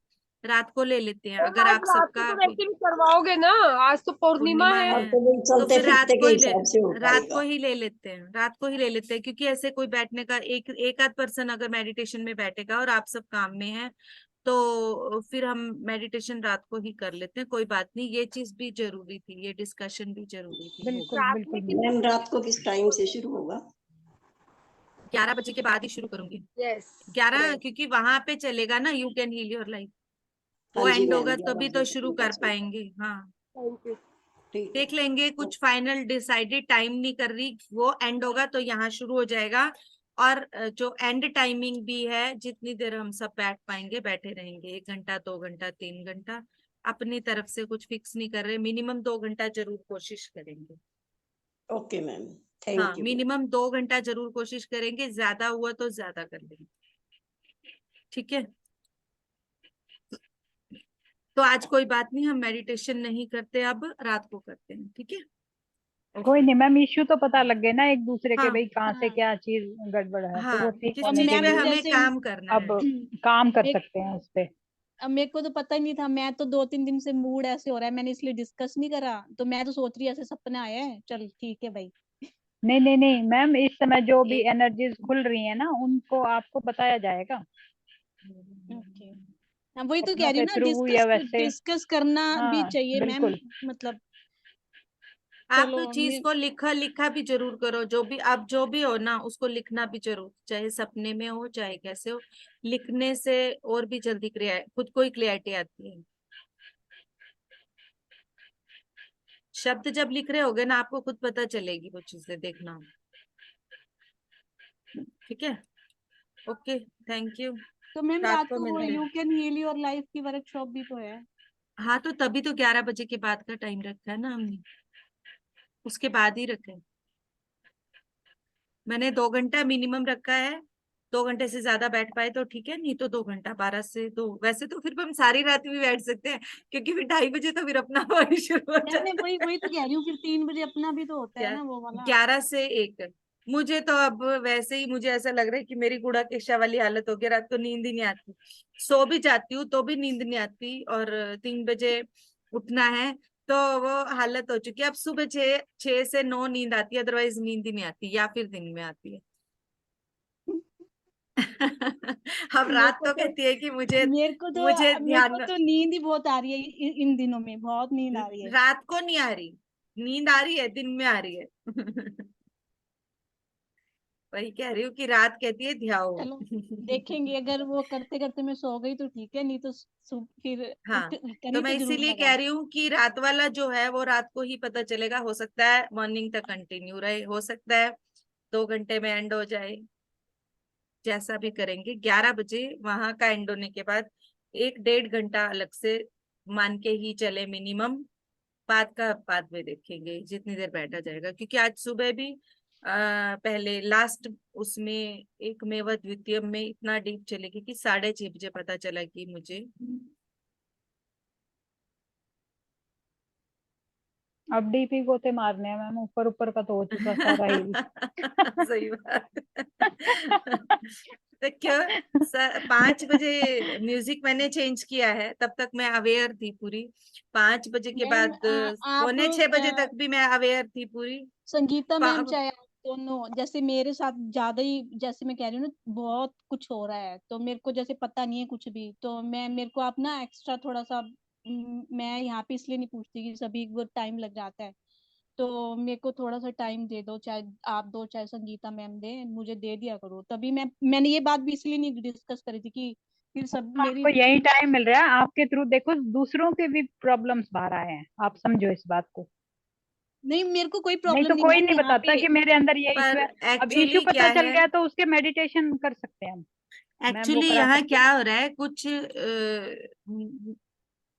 रात को ले लेते हैं मैम अगर आज आप रात को सबका तो वैसे भी करवाओगे ना, आज तो पूर्णिमा पूर्णिमा है। है अब तो वही तो चलते फिर फिरते के हिसाब से हो रात को पाएगा। ही ले लेते हैं, रात को ही ले लेते हैं, क्योंकि ऐसे कोई बैठने का एक आध पर्सन अगर मेडिटेशन में बैठेगा और आप सब काम में हैं तो फिर हम मेडिटेशन रात को ही कर लेते हैं। कोई बात नहीं, ये चीज भी जरूरी थी, ये डिस्कशन भी जरूरी थी। बिल्कुल रात में बिल्कुल कितने मैम रात को किस टाइम से शुरू होगा? 11 बजे के बाद ही शुरू करूंगी। यस 11 क्योंकि वहां पे चलेगा ना you can heal your life, हाँ वो जी एंड मैम, होगा 11 तभी बजे तो तक शुरू उनका कर चलेगा। पाएंगे। हाँ थैंक यू। ठीक देख है। लेंगे, कुछ फाइनल डिसाइडेड टाइम नहीं कर रही, वो एंड होगा तो यहाँ शुरू हो जाएगा। और जो एंड टाइमिंग भी है, जितनी देर हम सब बैठ पाएंगे बैठे रहेंगे, 1 घंटा 2 घंटा 3 घंटा, अपनी तरफ से कुछ फिक्स नहीं कर रहे, मिनिमम 2 घंटा जरूर कोशिश करेंगे। ओके मैम, हाँ थैंक यू। मिनिमम 2 घंटा जरूर कोशिश करेंगे, ज्यादा हुआ तो ज्यादा कर लेंगे। ठीक है, तो आज कोई बात नहीं, हम मेडिटेशन नहीं करते, अब रात को करते हैं। ठीक है कोई ओके। नहीं मैम, इश्यू तो पता लग गए ना एक दूसरे के, हाँ भाई कहाँ से हाँ क्या चीज गड़बड़ है, तो हाँ वो ठीक किस अब होने चीज के पे मैम लिए हमें जैसे काम करना अब है। काम कर मेरे सकते हैं उस पे। अब मेरे को तो पता ही नहीं था, मैं तो 2-3 दिन से मूड ऐसे हो रहा है, मैंने इसलिए डिस्कस नहीं करा, तो मैं तो सोच रही ऐसे सपने आए हैं, चल ठीक है भाई। नहीं नहीं नहीं मैम, इस समय जो भी एक एनर्जीज खुल रही है ना, उनको आपको बताया जाएगा ओके, हाँ वही तो सपनों कह रही के हूँ ना, थ्रू या डिस्कस वैसे। डिस्कस करना भी हाँ चाहिए मैम, बिल्कुल। मतलब आप चलो चीज को लिखा लिखा भी जरूर करो, जो भी आप जो भी हो ना उसको लिखना भी जरूर, चाहे सपने में हो चाहे कैसे हो, लिखने से और भी जल्दी खुद को ही क्लियरिटी आती है। शब्द जब लिख रहे होगे ना आपको खुद पता चलेगी वो चीजें, देखना। ठीक है ओके, थैंक यू। तो मैम रात रात को को वो मिलते यू हैं। कैन हील योर लाइफ की वर्कशॉप भी तो है। हाँ तो तभी तो 11 बजे के बाद का टाइम रखा है ना हमने, उसके बाद ही रखा है। मैंने 2 घंटा मिनिमम रखा है, 2 घंटे से ज्यादा बैठ पाए तो ठीक है, नहीं तो 2 घंटा, 12 से 2। वैसे तो फिर हम सारी रात भी बैठ सकते हैं, क्योंकि फिर 2:30 बजे तो फिर अपना वही शुरू हो मैंने जाता वही वही तो कह रही हूँ, फिर 3 बजे अपना भी तो होता है है। ना वो वाला। 11 से 1। मुझे तो अब वैसे ही मुझे ऐसा लग रहा है कि मेरी गुड़ा केशा वाली हालत हो गई, रात को नींद ही नहीं आती, सो भी जाती हूँ तो भी नींद नहीं आती, और 3 बजे उठना है तो वो हालत हो चुकी है। अब सुबह 6 से 9 नींद आती है, अदरवाइज नींद ही नहीं आती, या फिर दिन में आती है। अब मेरे रात को तो तो कहती है कि मुझे मेरे को मुझे तो मेरे को ध्यान। तो नींद ही बहुत आ रही है, इन दिनों में बहुत नींद आ रही है। रात को नहीं आ रही, नींद आ रही है, दिन में आ रही है। वही कह रही हूँ कि रात कहती है ध्याओ। चलो देखेंगे, अगर वो करते करते मैं सो गई तो ठीक है, नहीं तो फिर हाँ तो करनी मैं तो जरूर इसीलिए लगा। कह रही हूँ कि रात वाला जो है वो रात को ही पता चलेगा, हो सकता है मॉर्निंग तक कंटिन्यू रहे, हो सकता है 2 घंटे में एंड हो जाए, जैसा भी करेंगे। 11 बजे वहां का एंड होने के बाद 1-1.5 घंटा अलग से मान के ही चले मिनिमम, बाद का बाद में देखेंगे जितनी देर बैठा जाएगा, क्योंकि आज सुबह भी पहले लास्ट उसमें एक मेवा द्वितीय में इतना डीप चलेगी कि 6:30 बजे पता चला कि मुझे अब डीपी गोते मारने हैं मैम, ऊपर ऊपर का तो हो चुका सारा हील। सही बात। तो क्यों 5 बजे म्यूजिक मैंने चेंज किया है, तब तक मैं अवेयर थी पूरी। 5 बजे के मैम बाद आप 5:45 बजे तक भी मैं अवेयर थी पूरी। संगीता मैम पा- चाहे आप दोनों, जैसे मेरे साथ ज्यादा ही, जैसे मैं कह रही हूँ ना बहुत कुछ हो रहा है, तो मेरे को जैसे पता नहीं है कुछ भी, तो मेरे को आप ना एक्स्ट्रा थोड़ा सा मैं यहाँ पे इसलिए नहीं पूछती कि सभी को टाइम लग जाता है, तो मेरे को थोड़ा सा टाइम दे दो, चाहे आप दो चाहे संगीता मैम दे, मुझे दे दिया करो। तभी मैंने ये बात भी इसलिए नहीं डिस्कस करी थी कि फिर सब मेरी आपको यही टाइम मिल रहा है, आपके थ्रू देखो दूसरों के भी प्रॉब्लम्स बाहर आए हैं, आप समझो इस बात को। नहीं मेरे को कोई नहीं प्रॉब्लम तो नहीं कोई मैम, नहीं यहाँ बताता पे कि मेरे अंदर ये इश्यू पर है। अब इश्यू एक्चुअली क्या पता चल है, गया तो उसके मेडिटेशन कर सकते हैं हम। मैम वो एक्चुअली करा यहाँ सकते हैं। क्या हो रहा है, कुछ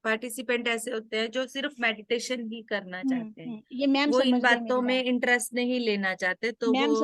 पार्टिसिपेंट ऐसे होते हैं जो सिर्फ मेडिटेशन ही करना चाहते हैं, ये मैम वो इन समझ गए बातों मेरी में बात, इंटरेस्ट नहीं लेना चाहते, तो मैम वो